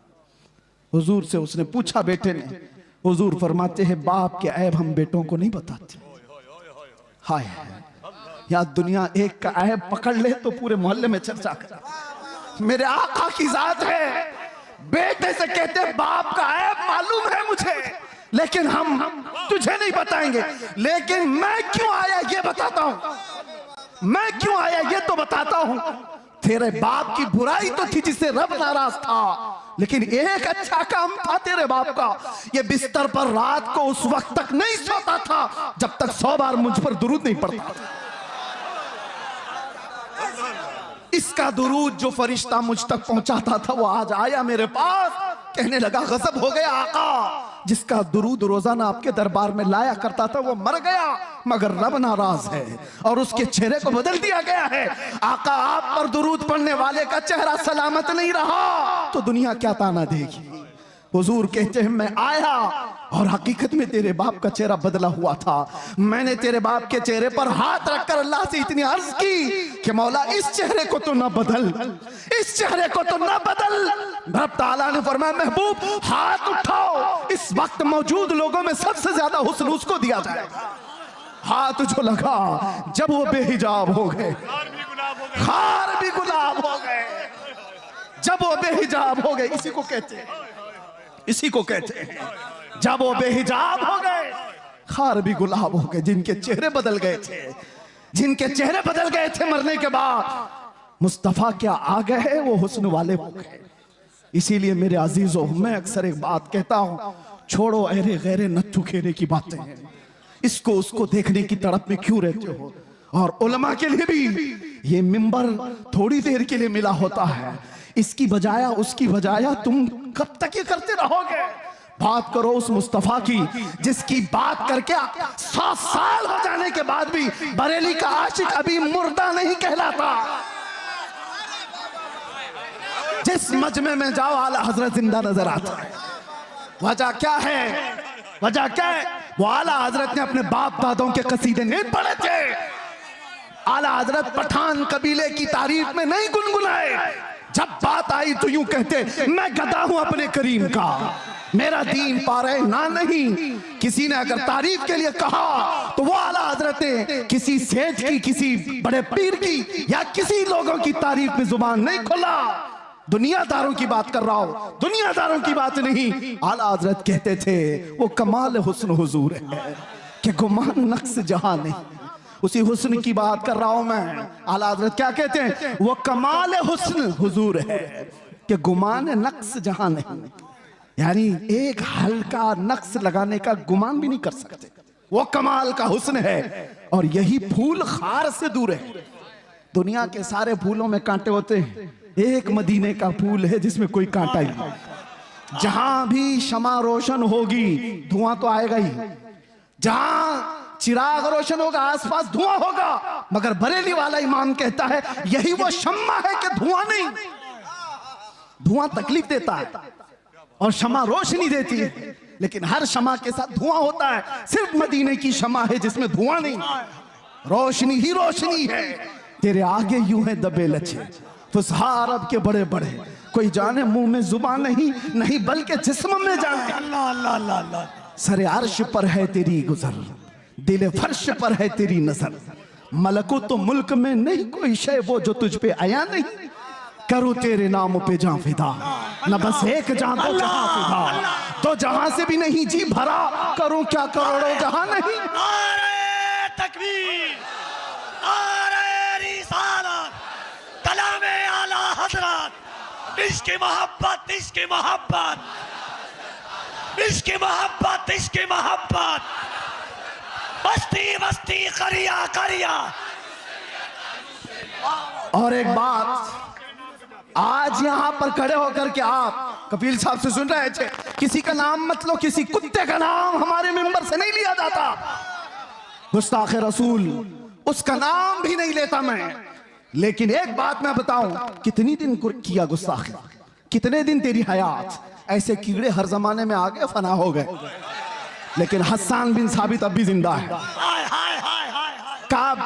हुजूर से उसने पूछा बेटे ने, हुजूर फरमाते हैं, बाप के ऐब हम बेटों को नहीं बताते। हाय, या दुनिया एक का ऐब पकड़ ले तो पूरे मोहल्ले में चर्चा कर। मेरे आका की जात है, बेटे से कहते बाप का ऐब मालूम है मुझे, लेकिन हम तुझे नहीं बताएंगे। लेकिन मैं क्यों आया ये बताता हूं, मैं क्यों आया ये तो बताता हूं। तेरे बाप की बुराई तो थी जिससे रब नाराज था, लेकिन एक अच्छा काम था तेरे बाप का। ये बिस्तर पर रात को उस वक्त तक नहीं सोता था जब तक 100 बार मुझ पर दुरूद नहीं पड़ता था। इसका दुरूद जो फरिश्ता मुझ तक पहुंचाता था वो आज आया मेरे पास, कहने लगा गजब हो गया आका, जिसका दुरूद रोजाना आपके दरबार में लाया करता था वो मर गया, मगर रब नाराज है और उसके चेहरे को बदल दिया गया है। आका आप पर दुरूद पढ़ने वाले का चेहरा सलामत नहीं रहा तो दुनिया क्या ताना देगी। हुजूर कहते हैं मैं आया और हकीकत में तेरे बाप का चेहरा बदला हुआ था। मैंने तेरे बाप के चेहरे पर हाथ रखकर अल्लाह से इतनी अर्ज की कि मौला इस चेहरे को तो ना बदल, इस चेहरे को तो ना बदल। रब ताला ने फरमाया महबूब हाथ उठाओ, इस वक्त मौजूद लोगों में सबसे ज्यादा हुस्न उसको दिया जाएगा। हाथ जो लगा जब वो बेहिजाब हो गए, खार भी गुलाब हो गए, जब वो बेहिजाब हो गए, इसी को कहते हैं, इसी को कहते हैं जब वो बेहिजाब हो गए खार भी गुलाब हो गए। जिनके चेहरे बदल गए थे, जिनके चेहरे बदल गए थे मरने के बाद, मुस्तफा क्या आ गए वो हुस्न वाले हो गए। इसीलिए मेरे अजीजों मैं अक्सर एक बात कहता हूं, छोड़ो अरे गैरे नत्थु खेरे की बातें हैं, इसको उसको देखने की तड़प में क्यों रहते हो। और उलमा के लिए भी ये मिंबर थोड़ी देर के लिए मिला होता है, इसकी बजाया उसकी बजाया तुम कब तक ये करते रहोगे। बात करो उस मुस्तफा की जिसकी बात करके 100 साल हो जाने के बाद भी बरेली का आशिक अभी मुर्दा नहीं कहलाता। जिस मजमे में जाओ आला हजरत जिंदा नजर आता है। वजह क्या है, वजह क्या है, वो आला हजरत ने अपने बाप दादों के कसीदे नहीं पढ़े थे, आला हजरत पठान कबीले की तारीफ में नहीं गुनगुनाए। जब बात आई तो यूं कहते मैं गदा हूं अपने करीम का, मेरा दीन पारे ना नहीं। किसी ने अगर तारीफ के लिए कहा तो वो आला हजरत ने किसी सेठ की, किसी बड़े पीर की या किसी लोगों की तारीफ में जुबान नहीं खोला। दुनियादारों की बात कर रहा हूं, दुनियादारों की बात नहीं। आला हजरत कहते थे वो कमाल हुस्न हुजूर है कि गुमान नक्श जहां नहीं। उसी हुस्न की बात कर रहा हूं मैं। आला हजरत क्या कहते हैं, वो कमाल हुस्न हुजूर है कि गुमान नक्श जहां नहीं। यानी एक हल्का नक्श लगाने का गुमान भी नहीं कर सकते, वो कमाल का हुस्न है। और यही फूल खार से दूर है। दुनिया के सारे फूलों में कांटे होते हैं, एक मदीने का फूल है जिसमें कोई कांटा ही नहीं। जहां भी शमा रोशन होगी धुआं तो आएगा ही, जहां चिराग रोशन होगा आसपास धुआं होगा। मगर बरेली वाला इमाम कहता है यही वो शम्मा है कि धुआं नहीं। धुआं तकलीफ देता है और शमा रोशनी देती है, लेकिन हर शमा के साथ धुआं होता है। सिर्फ मदीने की शमा है जिसमें धुआं नहीं, रोशनी ही रोशनी है। तेरे आगे यूं है दबे लचे फुसहा अरब के बड़े बड़े, कोई जाने मुंह में जुबान नहीं, नहीं बल्कि जिस्म में जाने। अल्लाह अल्लाह अल्लाह अल्लाह। सरे अर्श पर है तेरी गुजर, दिल फर्श पर है तेरी नजर। मलको तो मुल्क में नहीं कोई शय वो जो तुझ पे आया नहीं। करूं तेरे नाम पे जां फिदा, न बस एक जां दो जहां फिदा। तो जहां से भी नहीं जी भरा, करूं क्या करोड़ों जहां नहीं। नारे तकबीर, नारे रिसालत, कलामे आला हजरत, इश्क मोहब्बत, इश्क मोहब्बत, इश्क मोहब्बत, इश्क मोहब्बत, बस्ती बस्ती करिया करिया। और एक बात, आज यहां पर खड़े होकर के आप कपिल साहब से सुन रहे थे, किसी का नाम मत लो, किसी कुत्ते का नाम हमारे मेंबर से नहीं लिया जाता। गुस्ताखे रसूल उसका नाम भी नहीं लेता मैं। लेकिन एक बात मैं बताऊं, कितनी दिन किया गुस्ताखी, कितने दिन तेरी हयात। ऐसे कीड़े हर जमाने में आ गए, फना हो गए, लेकिन हस्सान बिन साबित अब भी जिंदा है, काब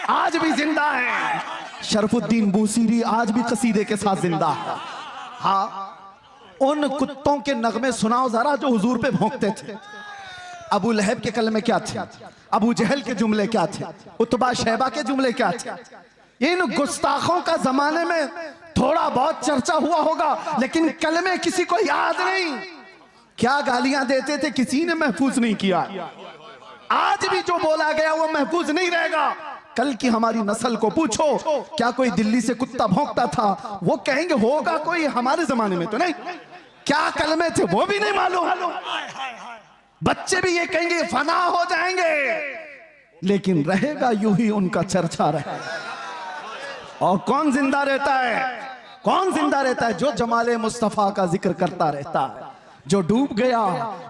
आज भी जिंदा है, शरफुद्दीन बूसीरी आज भी कसीदे के साथ जिंदा है। हाँ, उन कुत्तों के नगमे सुनाओ जरा जो हुजूर पे भौंकते थे। अबू लहब के कलमे क्या थे, अबू जहल के जुमले क्या थे, उतबा शैबा के जुमले क्या थे। इन गुस्ताखों का जमाने में थोड़ा बहुत चर्चा हुआ होगा, लेकिन कलमे किसी को याद नहीं। क्या गालियां देते थे, किसी ने महफूज नहीं किया। आज भी जो बोला गया वो महफूज नहीं रहेगा। कल की हमारी नस्ल को पूछो, क्या कोई दिल्ली से कुत्ता भौंकता था? वो कहेंगे होगा कोई, हमारे जमाने में तो नहीं। क्या कलमे थे वो भी नहीं मालूम। बच्चे भी ये कहेंगे फना हो जाएंगे, लेकिन रहेगा यूं ही उनका चर्चा रहेगा। और कौन जिंदा रहता है? कौन जिंदा रहता है? जो जमाले मुस्तफा का जिक्र करता रहता है। जो डूब गया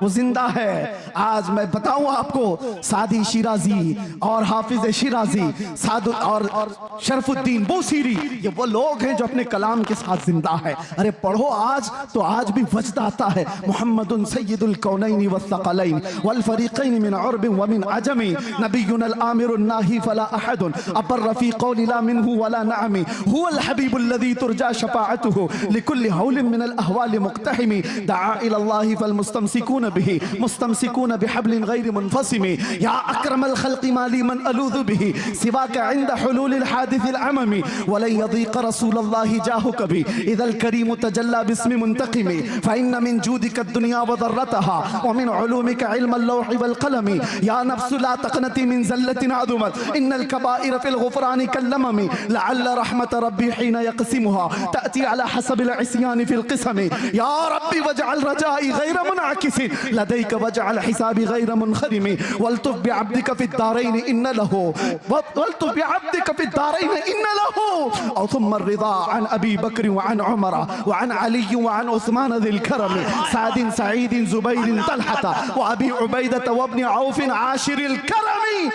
वो जिंदा है। आज मैं बताऊं आपको, सादी शिराजी और हाफिज शिराजी, सादु और शरफुद्दीन बूसीरी, ये वो लोग हैं जो अपने कलाम के साथ जिंदा है। अरे पढ़ो आज तो आज भी वजद आता है। मुहम्मदुन सय्यिदुल कौनैनि वस्सक़लैन वल फरीक़ैन मिन उर्ब व मिन अजमी, नबियुल आमिरुन नाही फला अहदुन अबर रफी क़ौलि ला मिनहु वला नअमी, हुवल हबीबुल लज़ी तुरजा शफ़ाअतुहु लिकुल्लि हौलिन मिनल अहवालि मुक़्तहिमी, दआ इला अल्लाहि फल मुस्तमसिकून बिही मुस्तमसिकून बिहब्लिन गैर मुनफ़सिमी, या अक्रमल खल्क़ि माली मन अलूज़ु बिही सिवाका इंद हुलूलिल हादिसिल अममी, वलन यज़ीक़ रसूलल्लाहि जाहु कभी इज़ल करीम तजल्ला बिस्मि मुंतक़िमी, फ़इन्न मिन जूदिका दुनिया व ज़र्रतहा व मिन उलूमिका इल्मल लौहि वल क़लमी, या नफ्सु ला तक़नती मिन ज़ल्लतिन अज़ुमत इन्नल कबाइर फ़िल ग़ुफ़रानि कल्लममी, लअल्ल रहमत रब्बी हीन यक़सिमुहा तअती अला हसबिल इस्यानि फ़िल क़िसमी, या रब्बी वजअल रजा गैर मुनाकिसिन लदैक वजअल हिसाबी गैर मुनखरिमी, वल्तुफ बिअब्दिका फ़िद दारैन इन्न लहू वल्तुफ बिअब्दिका फ़िद दारैन इन्न लहू, औ थुम्मा रिदा अन अबी बकर व अन उमर व अन अली व अन उस्मान ज़िल करम, सादिन सईद ज़ुबैर तलहत व अबी उबैदह व इब्न औफ आशिरिल करमी,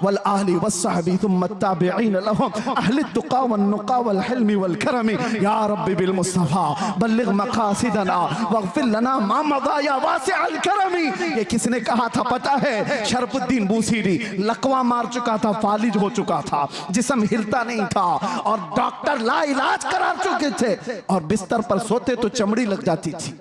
वल आहली वस्सहबी थुम्मा ताबिईन लहुम अहलित तुक़ा वन नुक़ा वल हिल्मी वल करमी, या रब्बी बिल मुस्तफ़ा बल्लिग़ मक़ासिदना वग़फ़िर लना मा मज़ा या वासिअल करमी। ये किसने कहा था पता है? शरफुद्दीन बूसीरी। लकवा मार चुका था, फालिज हो चुका था, जिस्म हिलता नहीं था, और डॉक्टर लाइलाज करार चुके थे, और बिस्तर पर सोते तो चमड़ी लग जाती थी।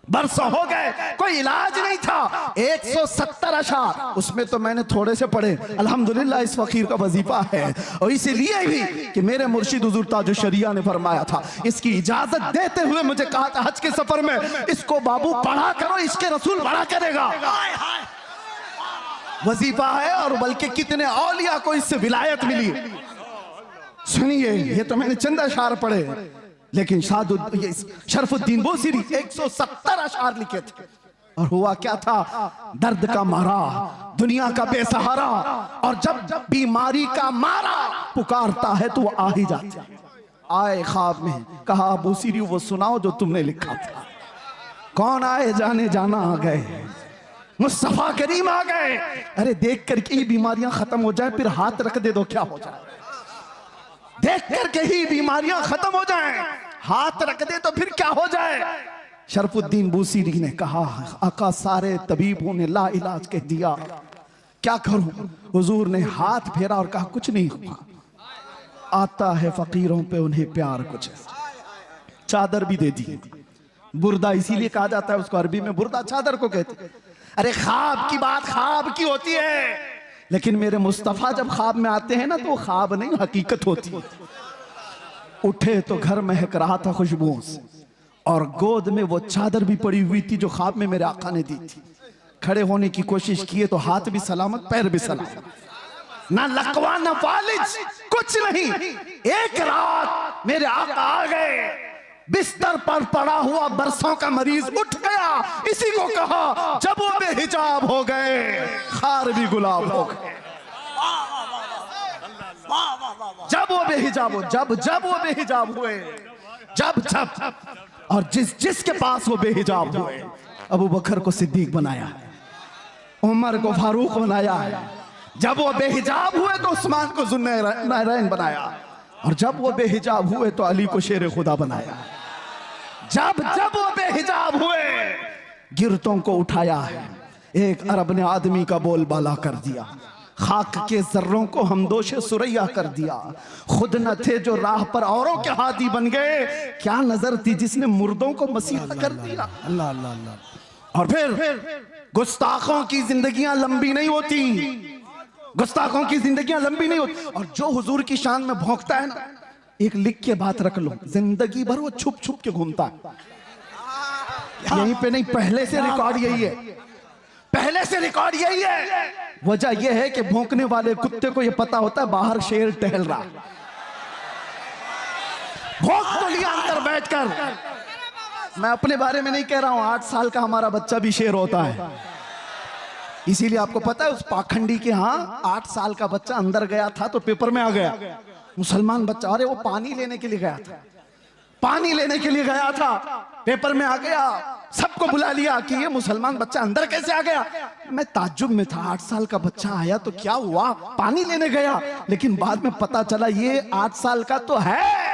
बरसों हो गए, कोई इलाज नहीं था। 170 अशार, उसमें तो मैंने थोड़े से पढ़े, अल्हम्दुलिल्लाह इस फकीर का वजीफा है। और इसीलिए भी कि मेरे मुर्शिद हुजूर ताजुल शरिया ने फरमाया था, इसकी इजाजत देते हुए मुझे कहा था हज के सफर में, इसको बाबू पढ़ा करो, इसके रसूल बड़ा करेगा। वजीफा है, और बल्कि कितने औलिया को इससे विलायत मिली। सुनिए, ये तो मैंने चंद अशार पढ़े, लेकिन शरफुद्दीन बूसीरी 170 अशार लिखे थे। और हुआ क्या था? दर्द का मारा, दुनिया का बेसहारा, और जब बीमारी का मारा पुकारता है तो वो आ ही जाता है। आए ख्वाब में, कहा बूसीरी वो सुनाओ जो तुमने लिखा था। कौन आए? जाने जाना आ गए, मुस्तफा करीम आ गए। अरे देख करके ही बीमारियां खत्म हो जाए, फिर हाथ रख दे दो क्या हो जाए? देख करके ही बीमारियां खत्म हो जाएं, हाथ रख दे तो फिर क्या हो जाए? शरफुद्दीन बूसीरी ने कहा, आका सारे तबीबों ने ला इलाज कह दिया, क्या करूं? हुजूर ने हाथ फेरा और कहा कुछ नहीं हुआ, आता है फकीरों पे उन्हें प्यार कुछ। चादर भी दे दी। बुर्दा इसीलिए कहा जाता है उसको, अरबी में बुर्दा चादर को कहते। अरे ख्वाब की बात ख्वाब की होती है, लेकिन मेरे मुस्तफा जब ख्वाब में आते हैं ना, तो वो ख्वाब नहीं हकीकत होती है। उठे तो घर महक रहा था खुशबुओं से, और गोद में वो चादर भी पड़ी हुई थी जो ख्वाब में मेरे आका ने दी थी। खड़े होने की कोशिश किए तो हाथ भी सलामत, पैर भी सलामत, ना लकवा ना फालिज, कुछ नहीं। एक रात मेरे आका आ गए, बिस्तर पर पड़ा हुआ बरसों का मरीज उठ गया। इसी को कहा जब वो बेहिजाब हो गए, खार भी गुलाब हो गए। जब वो बेहिजाब हो, जब वो बेहिजाब हुए, जब और जिसके पास वो बेहिजाब हुए, अबू बकर को सिद्दीक बनाया, उमर को फारूक बनाया। जब वो बेहिजाब हुए तो उस्मान को ज़ुन्नैरैन बनाया, और जब वो बेहिजाब हुए तो अली को शेर खुदा बनाया। जब वो बेहिजाब हुए, गिरतों को उठाया है। एक अरब ने आदमी का बोलबाला कर दिया, खाक के जर्रों को हमदोशे सुरैया कर दिया। खुद न थे जो राह पर औरों के हादी बन गए, क्या नजर थी जिसने मुर्दों को मसीहा कर दिया। अल्लाह अल्लाह अल्लाह। और फिर गुस्ताखों की जिंदगियां लंबी नहीं होती, गुस्ताखों की जिंदगियां लंबी नहीं होती। और जो हुजूर की शान में भौंकता है ना, एक लिख के बात रख लो, जिंदगी भर वो छुप छुप के घूमता है। यहीं पे नहीं, पहले से रिकॉर्ड यही है, पहले से रिकॉर्ड यही है। वजह यह है कि भौंकने वाले कुत्ते को यह पता होता है बाहर शेर टहल रहा, भौंक तो लिया अंदर बैठकर। मैं अपने बारे में नहीं कह रहा हूं, 8 साल का हमारा बच्चा भी शेर होता है। इसीलिए आपको पता है उस पाखंडी के यहाँ 8 साल का बच्चा अंदर गया था तो पेपर में आ गया, मुसलमान बच्चा, अरे वो पानी लेने के लिए गया था, पानी लेने के लिए गया था, पेपर में आ गया, सबको बुला लिया कि ये मुसलमान बच्चा अंदर कैसे आ गया। मैं ताज्जुब में था, 8 साल का बच्चा आया तो क्या हुआ, पानी लेने गया, लेकिन बाद में पता चला ये 8 साल का तो है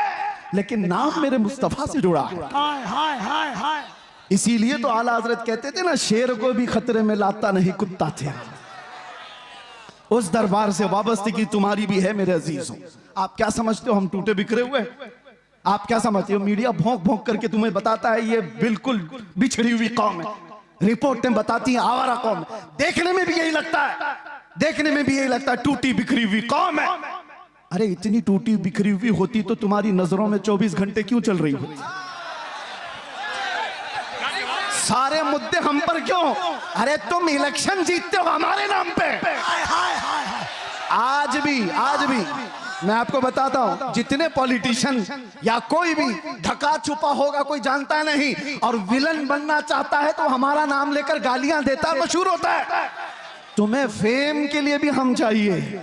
लेकिन नाम मेरे मुस्तफा से जुड़ा है। हाय हाय हाय हाय। इसीलिए तो आला हजरत कहते थे ना, शेर को भी खतरे में लाता नहीं कुत्ता थे। उस दरबार से वाबस्तगी तुम्हारी भी है मेरे अजीजों। आप क्या समझते हो हम टूटे बिखरे हुए? आप क्या समझते हो मीडिया भौंक भौंक करके तुम्हें बताता है ये बिल्कुल बिछड़ी हुई कौम है, रिपोर्टें बताती हैं आवारा कौम है। देखने में भी यही लगता है, देखने में भी यही लगता है टूटी बिखरी हुई कौम है। अरे इतनी टूटी बिखरी हुई होती तो तुम्हारी नजरों में 24 घंटे क्यों चल रही होती? सारे मुद्दे हम पर क्यों? अरे तुम इलेक्शन जीतते हो हमारे नाम पे। हाय हाय हाय हाय। आज भी मैं आपको बताता हूं, जितने पॉलिटिशियन या कोई भी ढका छुपा होगा कोई जानता नहीं, और विलन बनना चाहता है तो हमारा नाम लेकर गालियां देता है, मशहूर होता है। तुम्हें फेम के लिए भी हम चाहिए,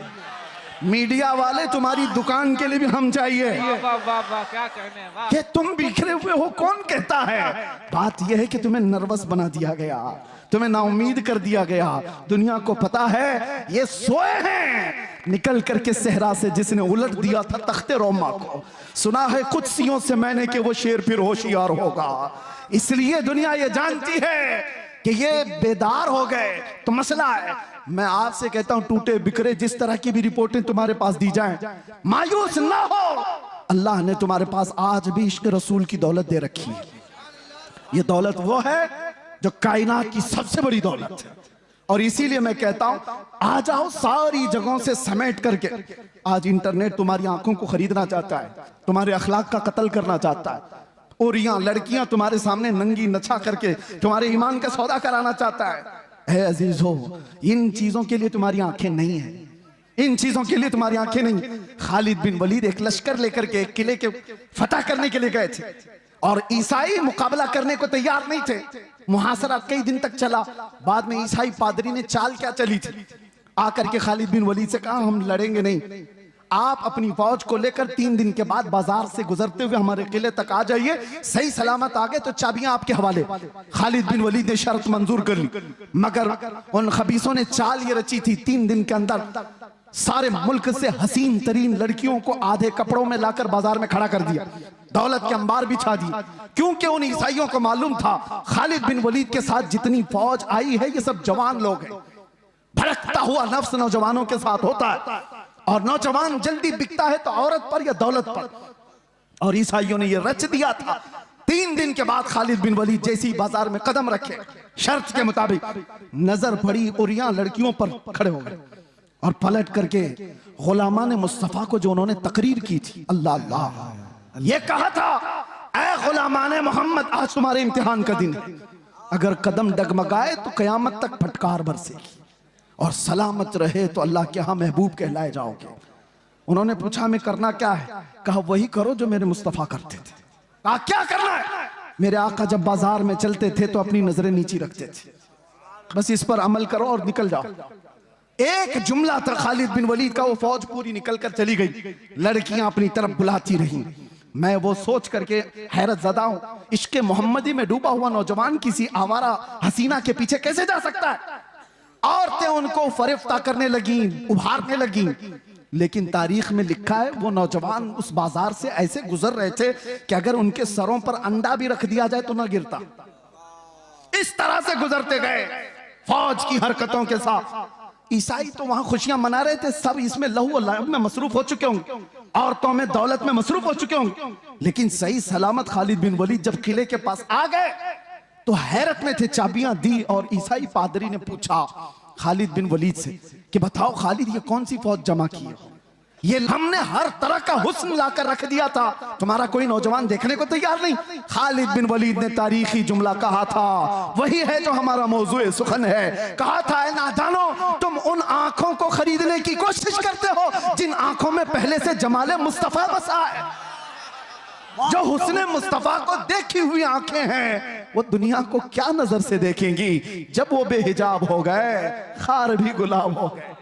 मीडिया वाले तुम्हारी दुकान के लिए भी हम चाहिए। क्या कहने हैं, वाह। कि तुम बिखरे हुए हो कौन कहता है? बात यह है कि तुम्हें नर्वस बना दिया गया, तुम्हें नाउमीद कर दिया गया। दुनिया को पता है ये सोए हैं, निकल करके सहरा से जिसने उलट दिया था तख्ते रोमा को। सुना है कुदसियों से मैंने कि वो शेर फिर होशियार होगा। इसलिए दुनिया ये जानती है कि ये बेदार हो गए तो मसला है। मैं आपसे कहता हूं टूटे बिखरे जिस तरह की भी रिपोर्टें तुम्हारे पास दी जाएं, मायूस ना हो। अल्लाह ने तुम्हारे पास आज भी इश्क रसूल की दौलत दे रखी है। ये दौलत वो है जो कायनात की सबसे बड़ी दौलत है। और इसीलिए मैं कहता हूं आ जाओ सारी जगहों से समेट करके। आज इंटरनेट तुम्हारी आंखों को खरीदना चाहता है, तुम्हारे अखलाक का कत्ल करना चाहता है, और यहाँ लड़कियां तुम्हारे सामने नंगी नचा करके तुम्हारे ईमान का सौदा कराना चाहता है। है अजीज हो, इन चीजों के लिए तुम्हारी आंखें नहीं है, इन चीजों के लिए तुम्हारी आंखें नहीं। खालिद बिन वलीद एक लश्कर लेकर के एक किले के फतह करने के लिए गए थे और ईसाई मुकाबला करने को तैयार नहीं थे। मुहासरा कई दिन तक चला। बाद में ईसाई पादरी ने चाल क्या चली थी, आकर के खालिद बिन वलीद से कहा हम लड़ेंगे नहीं, आप अपनी फौज को लेकर 3 दिन के बाद बाजार से गुजरते हुए हमारे किले तक आ जाइए, सही सलामत आ गए तो चाबियां आपके हवाले। खालिद बिन वलीद ने शर्त मंजूर कर ली, मगर उन खबीसों ने चाल ये रची थी 3 दिन के अंदर सारे मुल्क से हसीन तरीन लड़कियों को आधे कपड़ों में लाकर बाजार में खड़ा कर दिया, दौलत के अंबार बिछा दी। क्योंकि उन ईसाइयों को मालूम था खालिद बिन वलीद के साथ जितनी फौज आई है ये सब जवान लोग हैं, भड़कता हुआ नफ्स नौजवानों के साथ होता है, और नौजवान जल्दी बिकता है तो औरत पर या दौलत पर। और ईसाइयों ने ये रच दिया था। 3 दिन के बाद खालिद बिन वलीद जैसी बाजार में कदम रखे, शर्त के मुताबिक नजर पड़ी और यहाँ लड़कियों पर खड़े हो गए और पलट करके गुलामान मुस्तफा को जो उन्होंने तकरीर की थी, अल्लाह अल्लाह, ये कहा था ऐ गुलामान मोहम्मद आज तुम्हारे इम्तिहान का दिन है, अगर कदम डगमगाए तो कयामत तक फटकार बरसेगी, और सलामत रहे तो अल्लाह के यहाँ महबूब कहलाए जाओगे। उन्होंने पूछा हमें करना क्या है? कहा वही करो जो मेरे मुस्तफा करते थे। कहा क्या करना है? मेरे आका जब बाजार में चलते थे तो अपनी नजरें नीची रखते थे, बस इस पर अमल करो और निकल जाओ। एक जुमला था खालिद बिन वलीद का, वो फौज पूरी निकल कर चली गई, लड़कियां अपनी तरफ बुलाती रही। मैं वो सोच करके हैरत ज़दा हूं, इश्के मोहम्मदी में डूबा हुआ नौजवान किसी आवारा हसीना के पीछे कैसे जा सकता है? औरतें उनको फरिफ्ता करने लगी, उभारने लगी, लेकिन तारीख में लिखा है वो नौजवान उस बाजार से ऐसे गुजर रहे थे कि अगर उनके सरों पर अंडा भी रख दिया जाए तो ना गिरता। इस तरह से गुजरते गए फौज की हरकतों के साथ। ईसाई तो वहां खुशियां मना रहे थे, सब इसमें लहू और लहब में मसरूफ हो चुके होंगे, औरतों में दौलत में मसरूफ हो चुके होंगे, लेकिन सही सलामत खालिद बिन वलीद जब किले के पास आ गए तो हैरत में थे। चाबियां दी और ईसाई पादरी ने पूछा खालिद बिन वलीद से कि बताओ खालिद ये कौन सी फौज जमा की है? ये हमने हर तरह का हुस्न लाकर रख दिया था, तुम्हारा कोई नौजवान देखने को तैयार नहीं। खालिद बिन वलीद ने तारीखी जुमला कहा था, वही है जो हमारा मौजूए सुखन है। कहा था, ऐ नादानो, तुम उन आंखों को खरीदने की कोशिश करते हो जिन आंखों में पहले से जमाले मुस्तफा बसा है। जो हुस्ने मुस्तफा को देखी हुई आंखें हैं, वो दुनिया को क्या नजर से देखेंगी जब वो बेहिजाब हो गए, खार भी गुलाब हो गए।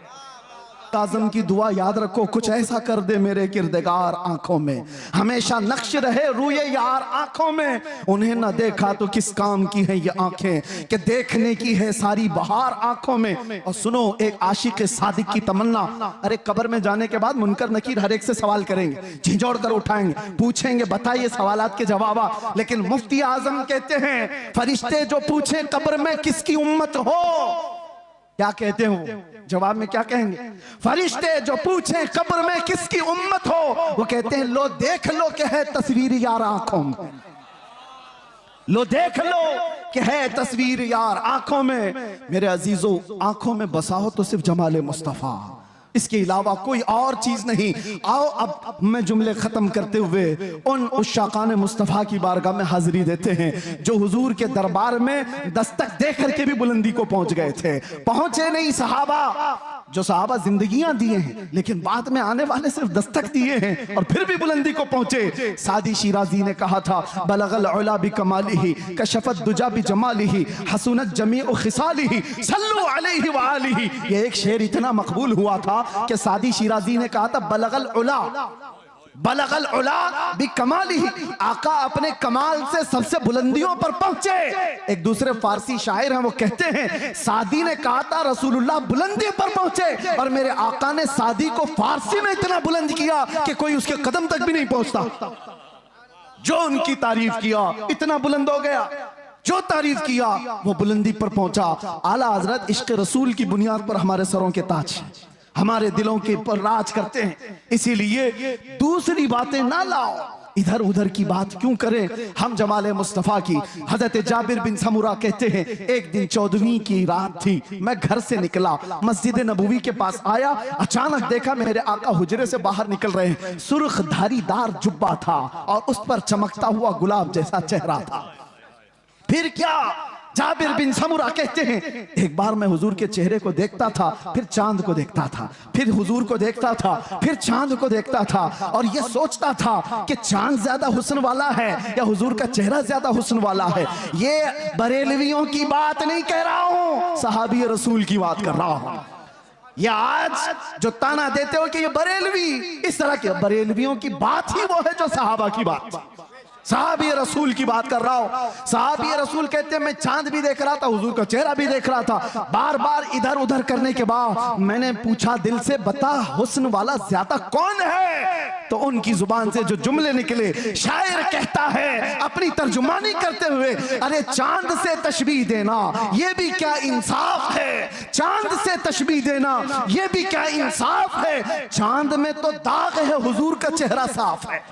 आज़म की दुआ याद रखो, कुछ ऐसा कर दे मेरे किरदगार आंखों में, हमेशा नक्श रहे रूए यार आंखों में। उन्हें न देखा तो किस काम की है ये आंखें, कि देखने की है सारी बहार आंखों में। और सुनो एक आशिक सादिक की तमन्ना, अरे कब्र में जाने के बाद मुनकर नकीर हर एक से सवाल करेंगे, झिझोड़ कर उठाएंगे, पूछेंगे बताइए सवालात के जवाब। लेकिन मुफ्ती आजम कहते हैं, फरिश्ते जो पूछे कब्र में किसकी उम्मत हो, क्या कहते हो जवाब में, क्या कहेंगे? फरिश्ते जो पूछे कब्र में किसकी उम्मत हो, वो कहते हैं लो देख लो कि है तस्वीर यार आंखों में, लो देख लो कि है तस्वीर यार आंखों में। मेरे अजीजों, आंखों में बसाओ तो सिर्फ जमाले मुस्तफा, इसके अलावा कोई और चीज नहीं। आओ अब मैं जुमले खत्म करते हुए उन उशाकान मुस्तफा की बारगाह में हाजिरी देते हैं जो हुजूर के दरबार में दस्तक दे करके भी बुलंदी को पहुंच गए थे। पहुंचे नहीं सहाबा, जो सहाबा जिंदगियां दिए हैं लेकिन बाद में आने वाले सिर्फ दस्तक दिए हैं और फिर भी बुलंदी को पहुंचे। सादी शिराजी ने कहा था, बलगल उला बि कमालिही कशफत दुजा बि जमालिही हसनत जमीउ खिसालिही सल्लु अलैहि व आलिही। ये एक शेर इतना मकबूल हुआ था कि सादी शिराजी ने कहा था, बलगल उला, बलगल उला बि कमालिही, आका अपने कमाल से सबसे बुलंदियों पर पहुंचे। एक दूसरे फारसी शायर हैं, वो कहते हैं, सादी ने कहा था रसूलुल्लाह बुलंदी पर पहुंचे, और मेरे आका ने सादी को फारसी में इतना बुलंद किया कि कोई उसके कदम तक भी नहीं पहुंचता। जो उनकी तारीफ किया इतना बुलंद हो गया, जो तारीफ किया वो बुलंदी पर पहुंचा। आला हजरत इश्क रसूल की बुनियाद पर हमारे सरों के ताज, हमारे दिलों के ऊपर राज करते हैं। इसीलिए दूसरी बातें ना लाओ, इधर उधर की बात क्यों करें, हम जमाले मुस्तफा की। हजरत जाबिर बिन समुरा कहते हैं, एक दिन 14वीं की रात थी, मैं घर से निकला, मस्जिद नबवी के पास आया, अचानक देखा मेरे आका हुजरे से बाहर निकल रहे हैं। सुर्ख धारीदार जुब्बा था और उस पर चमकता हुआ गुलाब जैसा चेहरा था। फिर क्या, जाबिर बिन समुरा कहते हैं, एक बार मैं हुजूर के चेहरे को देखता था, फिर चांद को देखता था, फिर हुजूर को देखता था, फिर चांद को देखता था, और ये सोचता था कि चांद ज्यादा हुस्न वाला है या हुजूर का चेहरा ज्यादा हुस्न वाला है। ये बरेलवियों की बात नहीं कह रहा हूं, सहाबी रसूल की बात कर रहा हूं। या आज जो ताना देते हो कि ये बरेलवी, इस तरह के बरेलवियों की बात ही वो है जो सहाबा की बात, सहाबी रसूल की बात कर रहा हूं। सहाबी रसूल कहते हैं, मैं चांद भी देख रहा था, हुजूर का चेहरा भी देख रहा था। बार बार इधर उधर करने के बाद मैंने पूछा दिल से, बता हुस्न वाला ज्यादा कौन है? तो उनकी जुबान से जो जुमले निकले, शायर कहता है अपनी तर्जुमानी करते हुए, अरे चांद से तशबीह देना ये भी क्या इंसाफ है, चांद से तशबीह देना ये भी क्या इंसाफ है। चांद में तो दाग है, हुजूर का चेहरा साफ है।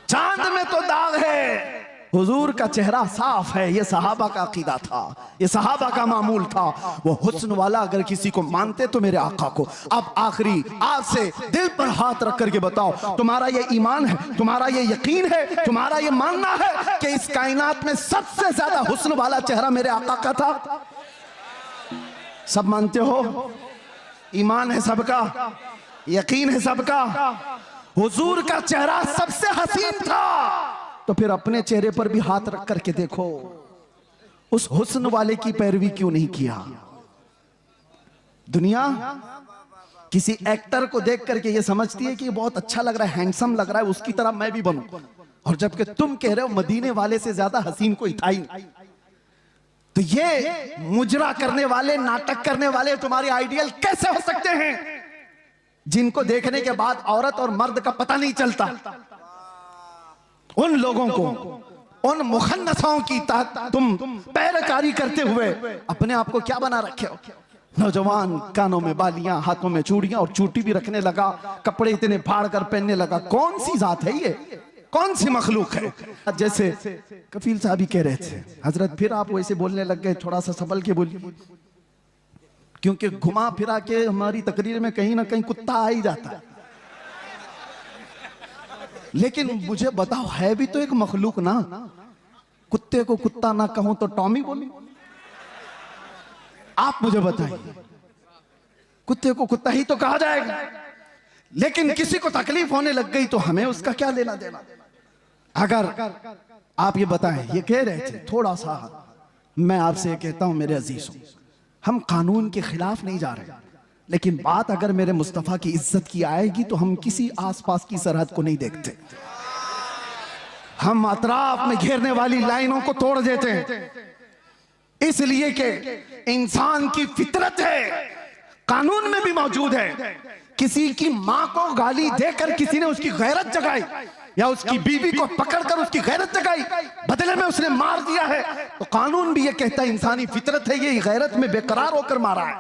चांद में तो दाग है, हुजूर का चेहरा साफ है। ये सहाबा का अकीदा था, ये सहाबा का मामूल था। वो हुस्न वाला अगर किसी को मानते तो मेरे आका को। अब आखिरी आपसे दिल पर हाथ रख करके बताओ, तुम्हारा ये ईमान है, तुम्हारा ये यकीन है, तुम्हारा ये मानना है कि इस कायनात में सबसे ज्यादा हुस्न वाला चेहरा मेरे आका का था? सब मानते हो? ईमान है सबका, यकीन है सबका, हुजूर का चेहरा सबसे हसीन था। तो फिर अपने चेहरे पर भी हाथ रख करके देखो, उस हुस्न वाले की पैरवी क्यों नहीं किया? दुनिया किसी एक्टर को देख करके ये समझती है कि ये बहुत अच्छा लग रहा है, हैंडसम लग रहा है, उसकी तरह मैं भी बनूं। और जबकि तुम कह रहे हो मदीने वाले से ज्यादा हसीन कोई था ही नहीं। तो ये मुजरा करने वाले, नाटक करने वाले तुम्हारे आइडियल कैसे हो सकते हैं, जिनको देखने के बाद औरत और मर्द का पता नहीं चलता? उन लोगों को, उन मुखन्नसों की तुम पैरकारी करते हुए अपने आप को क्या बना रखे हो? नौजवान कानों में बालियां, हाथों में चूड़ियां और चूटी भी रखने लगा, कपड़े इतने फाड़ कर पहनने लगा। कौन सी जात है ये, कौन सी मखलूक है? जैसे कफील साहब ही कह रहे थे, हजरत फिर आप वैसे बोलने लग गए, थोड़ा सा संभल के बोलिए। क्योंकि घुमा फिरा के हमारी तकरीर में कहीं ना कहीं कुत्ता आ ही जाता है। लेकिन मुझे बताओ, है भी तो एक मखलूक ना। कुत्ते को कुत्ता ना कहूं तो टॉमी बोलूं? आप मुझे बताइए, कुत्ते को कुत्ता ही तो कहा जाएगा। लेकिन किसी को तकलीफ होने लग गई तो हमें उसका क्या लेना देना। अगर आप ये बताएं, ये कह रहे थे थोड़ा सा, मैं आपसे कहता हूं मेरे अजीजों, हम कानून के खिलाफ नहीं जा रहे, लेकिन बात अगर मेरे मुस्तफा की इज्जत की आएगी तो हम किसी आसपास की सरहद को नहीं देखते। हम अतराफ में घेरने वाली लाइनों को तोड़ देते हैं, इसलिए कि इंसान की फितरत है, कानून में भी मौजूद है। किसी की मां को गाली देकर किसी ने उसकी गैरत जगाई, या उसकी बीवी को पकड़कर उसकी गैरत जगाई, बदले में उसने मार दिया है, तो कानून भी ये कहता है इंसानी फितरत है, ये गैरत में बेकरार होकर मारा है,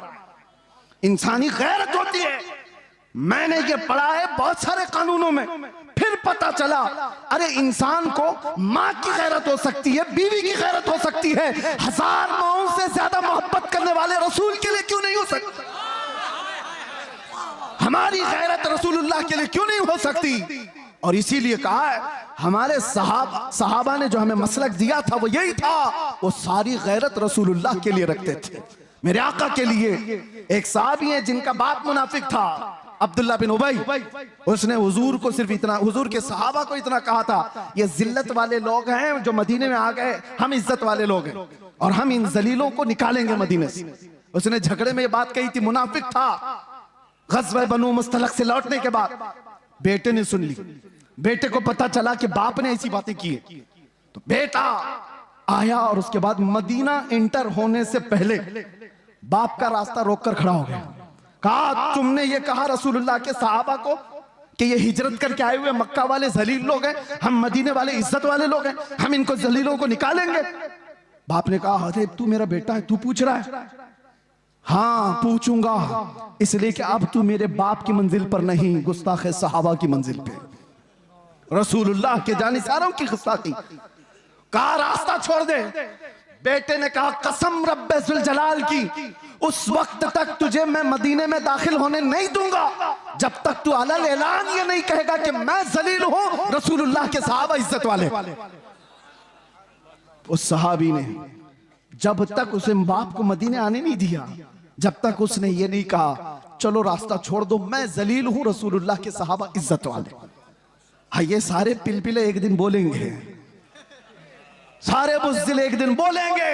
इंसानी गैरत होती है। मैंने ये पढ़ा है बहुत सारे कानूनों में, फिर पता चला अरे इंसान को मां की गैरत हो सकती है, बीवी की गैरत हो सकती है, 1000 माओं से ज्यादा मोहब्बत करने वाले रसूल के लिए क्यों नहीं हो सकती? हमारी गैरत रसूलुल्लाह के लिए क्यों नहीं हो सकती? और इसीलिए कहा है, हमारे सहाबा ने जो हमें मसलक दिया था वो यही था, वो सारी गैरत रसूलुल्लाह के लिए रखते थे, मेरे आका के लिए। एक साहबी है जिनका बाप मुनाफिक था, अब्दुल्ला बिन उबई, उसने हुजूर को सिर्फ इतना, हुजूर के सहाबा को इतना कहा था, ये जिल्लत वाले लोग हैं जो मदीने में आ गए, हम इज्जत वाले लोग हैं और हम इन जलीलों को निकालेंगे मदीने से। उसने झगड़े में ये बात कही थी, मुनाफिक था। ग़ज़वा बनु मुस्तलक से लौटने के बाद बेटे ने सुन ली, बेटे को पता चला कि बाप ने ऐसी बातें की है, तो बेटा आया और उसके बाद मदीना इंटर होने से पहले बाप का रास्ता रोककर खड़ा हो गया। कहा तुमने ये कहा रसूलुल्लाह के सहाबा को कि ये हिजरत करके आए हुए मक्का वाले जलील लोग हैं, हम मदीने वाले इज्जत वाले लोग हैं, हम इनको जलीलों को निकालेंगे। बाप ने कहा अरे तू मेरा बेटा है, तू पूछ रहा है? हाँ पूछूंगा, इसलिए कि अब तू मेरे बाप की मंजिल पर नहीं, गुस्ताखे सहाबा की मंजिल पे, रसूलुल्लाह के जानिसारों की गुस्ताखी। कहा रास्ता छोड़ दे। बेटे ने कहा कसम रब्बे जुल जलाल की, उस वक्त तक तुझे मैं मदीने में दाखिल होने नहीं दूंगा जब तक तू अलल ऐलान ये नहीं कहेगा कि मैं जलील हूं, रसूलुल्लाह के सहाबा इज्जत वाले। उस सहाबी ने जब तक उसे बाप को मदीने आने नहीं दिया, जब तक उसने ये नहीं कहा चलो रास्ता छोड़ दो, मैं जलील हूं, रसूलुल्लाह के सहाबा इज्जत वाले। हाँ ये सारे पिलपिले एक दिन बोलेंगे, सारे बुज़दिल एक दिन बोलेंगे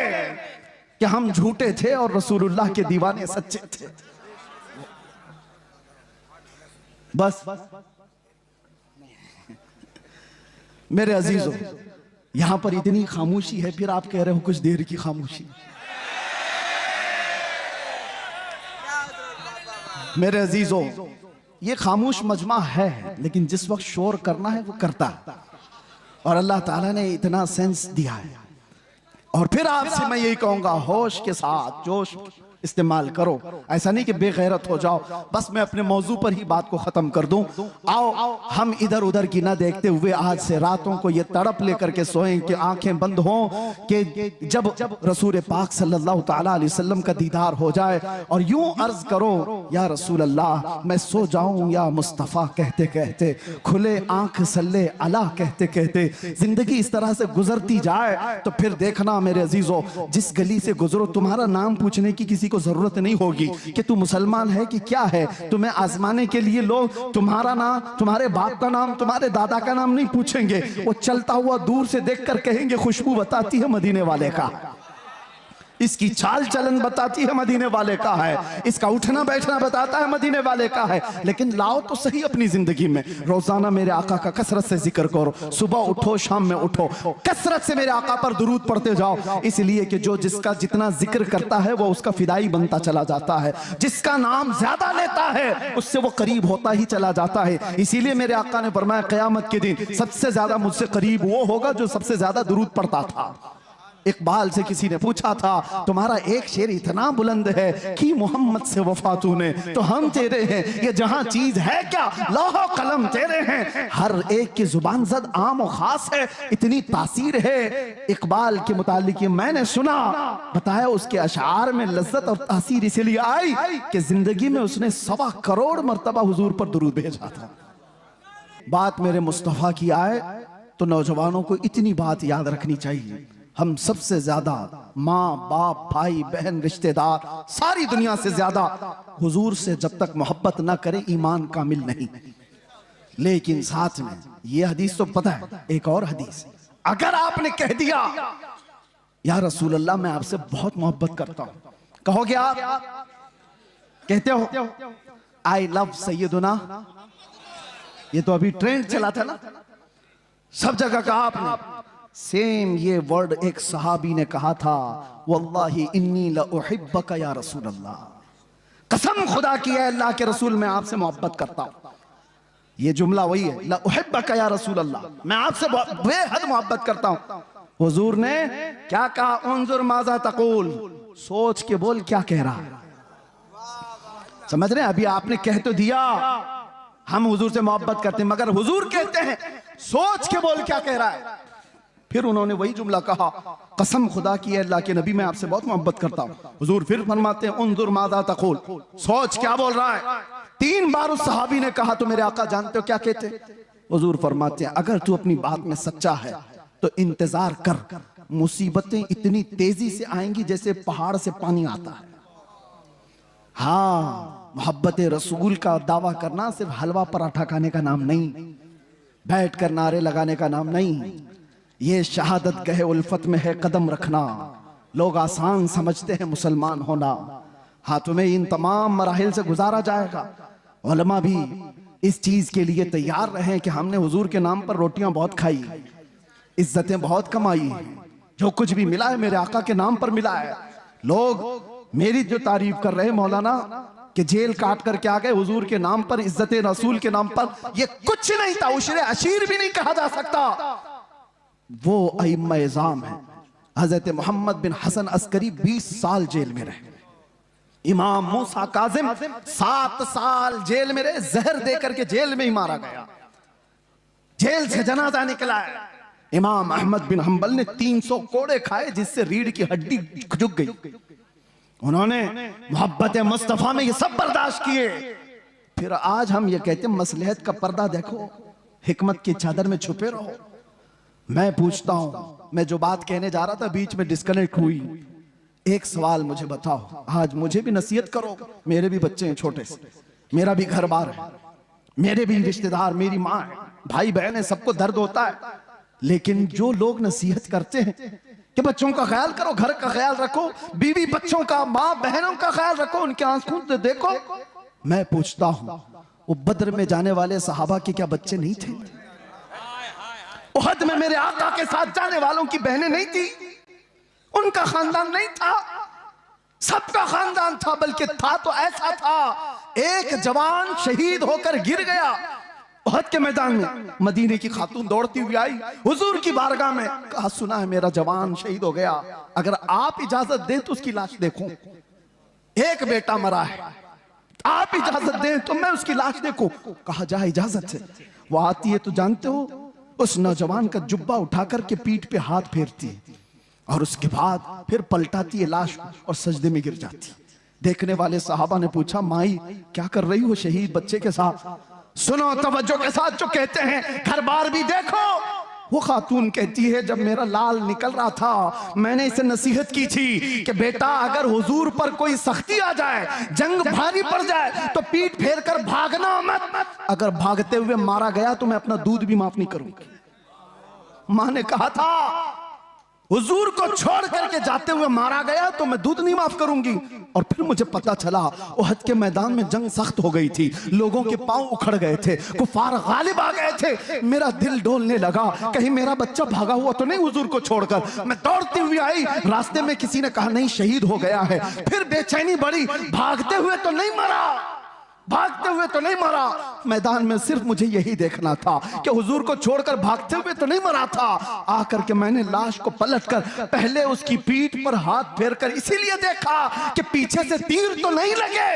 कि हम झूठे थे और रसूलुल्लाह के दीवाने सच्चे थे। बस मेरे अजीजों, यहां पर इतनी खामोशी है, फिर आप कह रहे हो कुछ देर की खामोशी। मेरे अजीजों, ये खामोश मजमा है, लेकिन जिस वक्त शोर करना है वो करता है, और अल्लाह ताला ने इतना सेंस दिया है। और फिर आपसे मैं यही कहूंगा, होश के साथ जोश इस्तेमाल करो, ऐसा नहीं कि बेगैरत हो जाओ। बस मैं अपने मौजू पर ही बात को खत्म कर दूं। आओ हम इधर उधर की ना देखते हुए आज से रातों को ये तड़प लेकर के सोएं कि आंखें बंद हों कि जब रसूल पाक सल्लल्लाहु ताला अलैहि वसल्लम का दीदार हो जाए, और यूं अर्ज करो या रसूल अल्लाह मैं सो जाऊं या मुस्तफ़ा कहते कहते, खुले आंख सल्ले अला कहते कहते जिंदगी इस तरह से गुजरती जाए तो फिर देखना मेरे अजीजों, जिस गली से गुजरो तुम्हारा नाम पूछने की किसी को जरूरत नहीं होगी कि तू मुसलमान है कि क्या है। तुम्हें आजमाने के लिए लोग तुम्हारा नाम, तुम्हारे बाप का नाम, तुम्हारे दादा का नाम नहीं पूछेंगे, वो चलता हुआ दूर से देखकर कहेंगे खुशबू बताती है मदीने वाले का, इसकी चाल चलन बताती है मदीने वाले का है, इसका उठना बैठना बताता है मदीने वाले का है। लेकिन लाओ तो सही अपनी जिंदगी में रोजाना मेरे आका का कसरत से जिक्र करो, सुबह उठो शाम में उठो, कसरत से मेरे आका पर दुरूद पढ़ते जाओ, इसलिए कि जो जिसका जितना जिक्र करता है वो उसका फिदाई बनता चला जाता है, जिसका नाम ज्यादा लेता है उससे वो करीब होता ही चला जाता है। इसीलिए मेरे आका ने फरमाया क़यामत के दिन सबसे ज्यादा मुझसे करीब वो होगा जो सबसे ज्यादा दुरूद पढ़ता था। इकबाल से किसी ने पूछा था, तुम्हारा एक शेर इतना बुलंद है कि मोहम्मद से वफा तूने, तो हम तेरे हैं, ये जहां चीज है क्या लौह कलम तेरे हैं। हर एक की जुबान जद आम और खास है, इतनी तासीर है इकबाल के मुतालिक। ये मैंने सुना, बताया उसके अशार में लज्जत और तासीर इसलिए आई कि जिंदगी में उसने 1.25 करोड़ मर्तबा हुजूर पर दुरूद भेजा था। बात मेरे मुस्तफा की आए तो नौजवानों को इतनी बात याद रखनी चाहिए, हम सबसे ज्यादा माँ बाप भाई बहन रिश्तेदार सारी दुनिया से ज्यादा हुजूर से जब तक मोहब्बत ना करे ईमान कामिल नहीं। लेकिन साथ में ये हदीस तो पता है, एक और हदीस, अगर आपने कह दिया या रसूल अल्लाह मैं आपसे बहुत मोहब्बत करता हूं, कहोगे आप, कहते हो आई लव सैयदुना, ये तो अभी ट्रेंड चला था ना, सब जगह कहा आपने। सेम ये वर्ड एक सहाबी ने कहा था, वल्लाही इन्नी लउहिब्बका या रसूल अल्लाह, कसम खुदा की है अल्लाह के रसूल मैं आपसे मोहब्बत करता हूं। ये जुमला वही है, लउहिब्बका या रसूल अल्लाह, मैं आपसे बेहद मोहब्बत करता हूं। हुजूर ने क्या कहा, उन्जुर माजा तकूल, सोच के बोल क्या कह रहा है। समझ रहे हैं, अभी आपने कह तो दिया हम हुजूर से मोहब्बत करते हैं, मगर हुजूर कहते हैं सोच के बोल क्या कह रहा है। फिर उन्होंने वही जुमला कहा, कसम खुदा की है अल्लाह के नबी मैं आपसे बहुत मोहब्बत करता हूं। हुजूर फिर फरमाते हैं उन्जुर मादा तकूल, सोच क्या बोल रहा है। 3 बार उस सहाबी ने कहा तो मेरे आका जानते हो क्या कहते, हुजूर फरमाते हैं अगर तू अपनी बात में सच्चा है तो इंतजार कर, मुसीबतें इतनी तेजी से आएंगी जैसे पहाड़ से पानी आता है। हाँ, मोहब्बत रसूल का दावा करना सिर्फ हलवा पराठा खाने का नाम नहीं, बैठ कर नारे लगाने का नाम नहीं, ये शहादत गहे उल्फत में है कदम रखना। लोग आसान समझते हैं मुसलमान होना, हाँ तुम्हें इन तमाम मराहिल से गुजारा जाएगा। उलमा भी इस चीज के लिए तैयार रहे कि हमने हुजूर के नाम पर रोटियां बहुत खाई, इज्जतें बहुत कमाई, जो कुछ भी मिला है मेरे आका के नाम पर मिला है। लोग मेरी जो तारीफ कर रहे मौलाना कि जेल काट करके आ गए हुजूर के नाम पर, इज्जत रसूल के नाम पर, ये कुछ नहीं था, उशरे अशीर भी नहीं कहा जा सकता। वो अइम्मा इज़ाम है। हजरत मोहम्मद बिन हसन अस्करी 20 साल जेल में रहे, इमाम मूसा काजिम 7 साल जेल में रहे, जहर देकर के जेल में ही मारा गया, जेल से जनाजा निकला है। इमाम अहमद बिन हंबल ने 300 कोड़े खाए जिससे रीढ़ की हड्डी झुक गई। उन्होंने मोहब्बत मुस्तफा में ये सब बर्दाश्त किए। फिर आज हम ये कहते हैं मसलहत का पर्दा देखो, हिकमत की चादर में छुपे रहो। मैं पूछता हूं, मैं जो बात कहने जा रहा था बीच में डिस्कनेक्ट हुई, एक सवाल मुझे बताओ, आज मुझे भी नसीहत करो, मेरे भी बच्चे हैं छोटे से, मेरा भी घर बार है, मेरे भी रिश्तेदार, मेरी माँ है, भाई बहन है, सबको दर्द होता है। लेकिन जो लोग नसीहत करते हैं कि बच्चों का ख्याल करो, घर का ख्याल रखो, बीवी बच्चों का, माँ बहनों का ख्याल रखो, उनके आंसू से देखो, मैं पूछता हूं वो बद्र में जाने वाले सहाबा के क्या बच्चे नहीं थे? उहद में मेरे आका के साथ जाने वालों की बहनें नहीं थी? उनका खानदान नहीं था? सबका खानदान था, बल्कि था तो ऐसा था, एक जवान शहीद होकर गिर गया उहद के मैदान में, मदीने की खातून दौड़ती हुई आई हुजूर की बारगाह में, कहा सुना है मेरा जवान शहीद हो गया, अगर आप इजाजत दें तो उसकी लाश देखूं, एक बेटा मरा है, आप इजाजत दें तो मैं उसकी लाश देखूं। कहा जा इजाजत से। वो आती है तो जानते हो, उस नौजवान का जुब्बा उठाकर के पीठ पे हाथ फेरती है और उसके बाद फिर पलटाती है लाश और सजदे में गिर जाती। देखने वाले सहाबा ने पूछा, माई क्या कर रही हो शहीद बच्चे के साथ? सुनो तवज्जो के साथ जो कहते हैं, घर बार भी देखो। वो खातून कहती है, जब मेरा लाल निकल रहा था मैंने इसे नसीहत की थी कि बेटा अगर हुजूर पर कोई सख्ती आ जाए, जंग भारी पड़ जाए तो पीठ फेर कर भागना मत, अगर भागते हुए मारा गया तो मैं अपना दूध भी माफ नहीं करूंगी। मां ने कहा था हुजूर को छोड़ करके जाते हुए मारा गया तो मैं दूध नहीं माफ करूंगी। और फिर मुझे पता चला उहद के मैदान में जंग सख्त हो गई थी, लोगों के पांव उखड़ गए थे, कुफार गालिब आ गए थे। मेरा दिल डोलने लगा, कहीं मेरा बच्चा भागा हुआ तो नहीं हुजूर को छोड़कर। मैं दौड़ती हुई आई, रास्ते में किसी ने कहा नहीं शहीद हो गया है। फिर बेचैनी बढ़ी, भागते हुए तो नहीं मरा। भागते हुए तो नहीं मरा, मैदान में सिर्फ मुझे यही देखना था कि हुजूर को छोड़कर भागते हुए तो नहीं मरा था। आकर के मैंने लाश को पलटकर पहले उसकी पीठ पर हाथ फेरकर इसीलिए देखा कि पीछे से तीर तो नहीं लगे।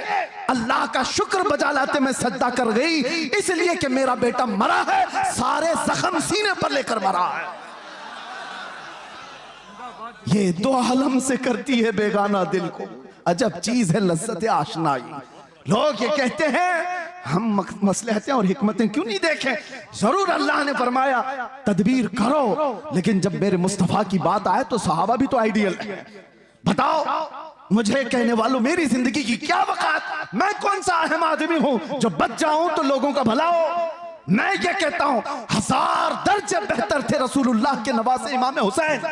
अल्लाह का शुक्र बजा लाते मैं सजदा कर गई, इसलिए कि मेरा बेटा मरा है, सारे जख्म सीने पर लेकर मरा है। ये दो आलम से करती है बेगाना दिल को, अजब चीज है लज्जत आशनाई। लोग ये कहते हैं हम मसलहतें और हिकमतें क्यों नहीं देखें। जरूर अल्लाह ने फरमाया तदबीर करो, लेकिन जब मेरे मुस्तफा की बात आए तो सहाबा भी तो आइडियल है। बताओ मुझे कहने वालों मेरी जिंदगी की क्या वकात, मैं कौन सा अहम आदमी हूं जो बच जाऊं तो लोगों का भला हो। मैं ये कहता हूं 1000 दर्जे बेहतर थे रसूलुल्लाह के नवासे इमाम हुसैन।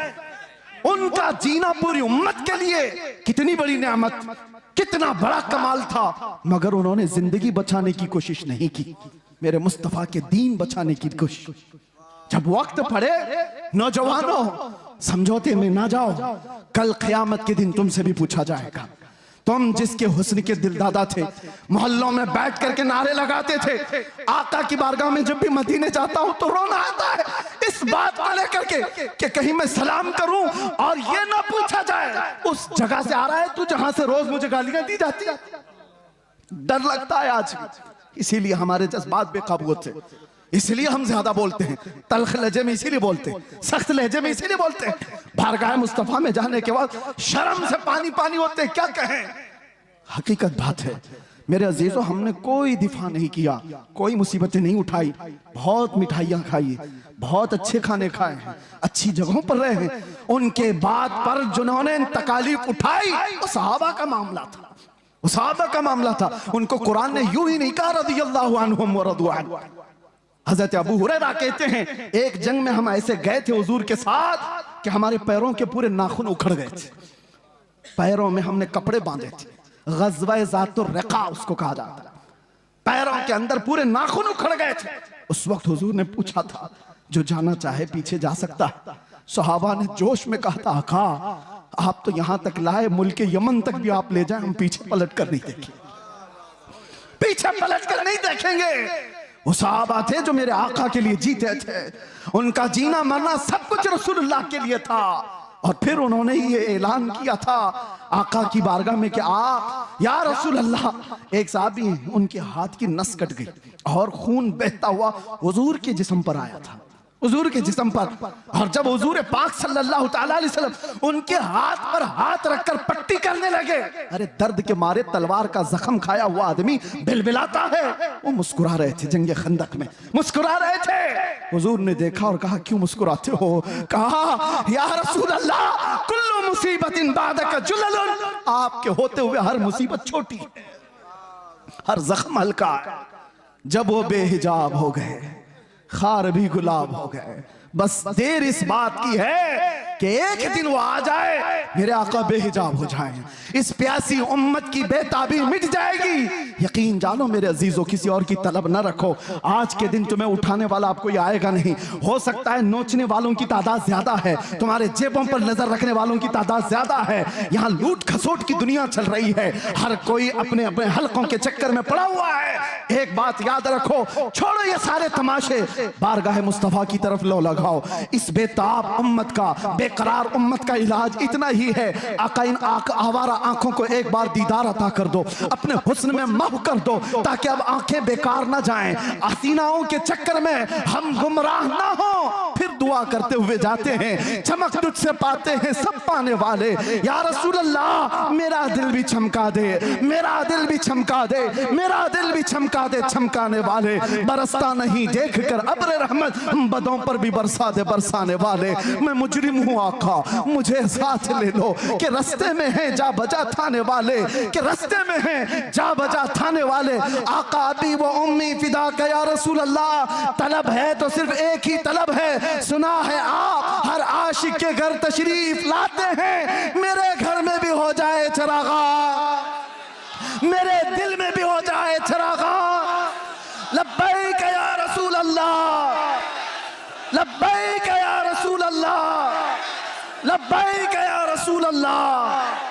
उनका जीना पूरी उम्मत के लिए कितनी बड़ी नेमत, कितना बड़ा कमाल था, मगर उन्होंने जिंदगी बचाने की कोशिश नहीं की, मेरे मुस्तफा के दीन बचाने की कोशिश। जब वक्त पड़े नौजवानों समझौते में ना जाओ, कल क़यामत के दिन तुमसे भी पूछा जाएगा। तुम जिसके हुस्न के दिलदादा थे, मोहल्लों में बैठ करके नारे लगाते थे, आका की बारगाह में जब भी मदीने जाता हूं तो रोना आता है इस बात को लेकर के कि कहीं मैं सलाम करूं और ये ना पूछा जाए उस जगह से आ रहा है तू जहां से रोज मुझे गालियां दी जाती है। डर लगता है आज भी, इसीलिए हमारे जज्बात बेकाबू होते, इसलिए हम ज्यादा बोलते हैं, तल्ख लहजे में इसीलिए बोलते हैं, सख्त लहजे में इसीलिए बोलते हैं। बारगाह मुस्तफा में जाने के बाद शर्म से पानी पानी होते हैं, क्या कहें। हकीकत बात है मेरे अजीजों, हमने कोई दिफा नहीं किया, कोई मुसीबतें नहीं उठाई, बहुत मिठाइयां खाई, बहुत अच्छे खाने खाए हैं, अच्छी जगहों पर रहे हैं। उनके बाद पर जिन्होंने तकालीफ उठाई वो सहाबा का मामला था, वो सहाबा का मामला था। उनको कुरान ने यूं ही नहीं कहा रज़ियल्लाहु अन्हुम व रज़ू अन्हु। हजरत अबू हुरैरा कहते हैं एक जंग में हम ऐसे गए थे हुजूर के साथ कि हमारे पैरों के पूरे नाखून उखड़ गए थे, पैरों में हमने कपड़े बांधे थे, ग़ज़वा ज़ातुर रिक़ा उसको कहा जाता है, पैरों के अंदर पूरे नाखून उखड़ गए थे। उस वक्त हुजूर ने पूछा था जो जाना चाहे पीछे जा सकता है। सहाबा ने जोश में कहा था आका आप तो यहां तक लाए, मुल्क यमन तक भी आप ले जाए, हम पीछे पलट कर नहीं देखेंगे, पीछे पलट कर नहीं देखेंगे। वो सहाबा थे जो मेरे आका के लिए जीते थे, उनका जीना मरना सब कुछ रसूलुल्लाह के लिए था। और फिर उन्होंने ये ऐलान किया था आका की बारगाह में कि आ या रसूल अल्लाह। एक साहबी उनके हाथ की नस कट गई और खून बहता हुआ हुजूर के जिस्म पर आया था, हुजूर के जिस्म पर। और जब हुजूर पाक सल्लल्लाहु अलैहि वसल्लम उनके हाथ पर हाथ रखकर पट्टी करने लगे, अरे दर्द के मारे तलवार का जख्म खाया हुआ आदमी बिलबिलाता है, वो मुस्कुरा रहे थे, जंगे खंदक में मुस्कुरा रहे थे। हुजूर ने देखा और कहा क्यों मुस्कुराते हो। कहा या रसूल अल्लाह कुल्लु मुसीबतिन बादका जुललुन, आपके होते हुए हर मुसीबत छोटी है, हर जख्म हल्का है। जब वो बेहिजाब हो गए खार भी गुलाब हो गए, बस देर इस बात की है कि एक दिन वो आ जाए मेरे आका बेहिजाब हो जाए, इस प्यासी उम्मत की बेताबी मिट जाएगी। यकीन जानो मेरे अजीजों किसी और की तलब न रखो, आज के दिन तुम्हें उठाने वाला आपको ये आएगा नहीं। हो सकता है नोचने वालों की तादाद ज्यादा है, तुम्हारे जेबों पर नजर रखने वालों की तादाद ज्यादा है, यहाँ लूट खसोट की दुनिया चल रही है, हर कोई अपने अपने हलकों के चक्कर में पड़ा हुआ है। एक बात याद रखो, छोड़ो ये सारे तमाशे, बारगाह मुस्तफा की तरफ लो लगाओ। इस बेताब उम्मत का, बेकरार उम्मत का इलाज इतना ही है, आका इन आवारा आंखों को एक बार दीदार अता कर दो, अपने हुस्न में महव कर दो, ताकि अब आंखें बेकार ना जाएं, हसीनाओं के चक्कर में हम गुमराह ना हो। फिर दुआ करते हुए जाते हैं, चमक तुझसे पाते हैं सब पाने वाले। या रसूल अल्लाह मेरा दिल भी चमका दे, मेरा दिल भी चमका दे, मेरा दिल भी चमका दे, चमकाने वाले। बरसता नहीं देख कर अब्र रहमत, हम बदों पर भी बरसा दे बरसाने वाले। मैं मुजरिम हूँ आका मुझे साथ ले लो, कि रास्ते में है जा बजा थाने वाले, कि रास्ते में है जा बजा थाने वाले। आका अभी वो उम्मी फिदा का या रसूल अल्लाह, तलब है तो सिर्फ एक ही तलब है, सुना है आप हर आशिक के घर तशरीफ लाते हैं, मेरे घर में भी हो जाए चरागा, मेरे दिल में भी हो जाए चरागा। लब्बैक या रसूल अल्लाह, लब्बैक या रसूल अल्लाह, लब्बैक या रसूल अल्लाह।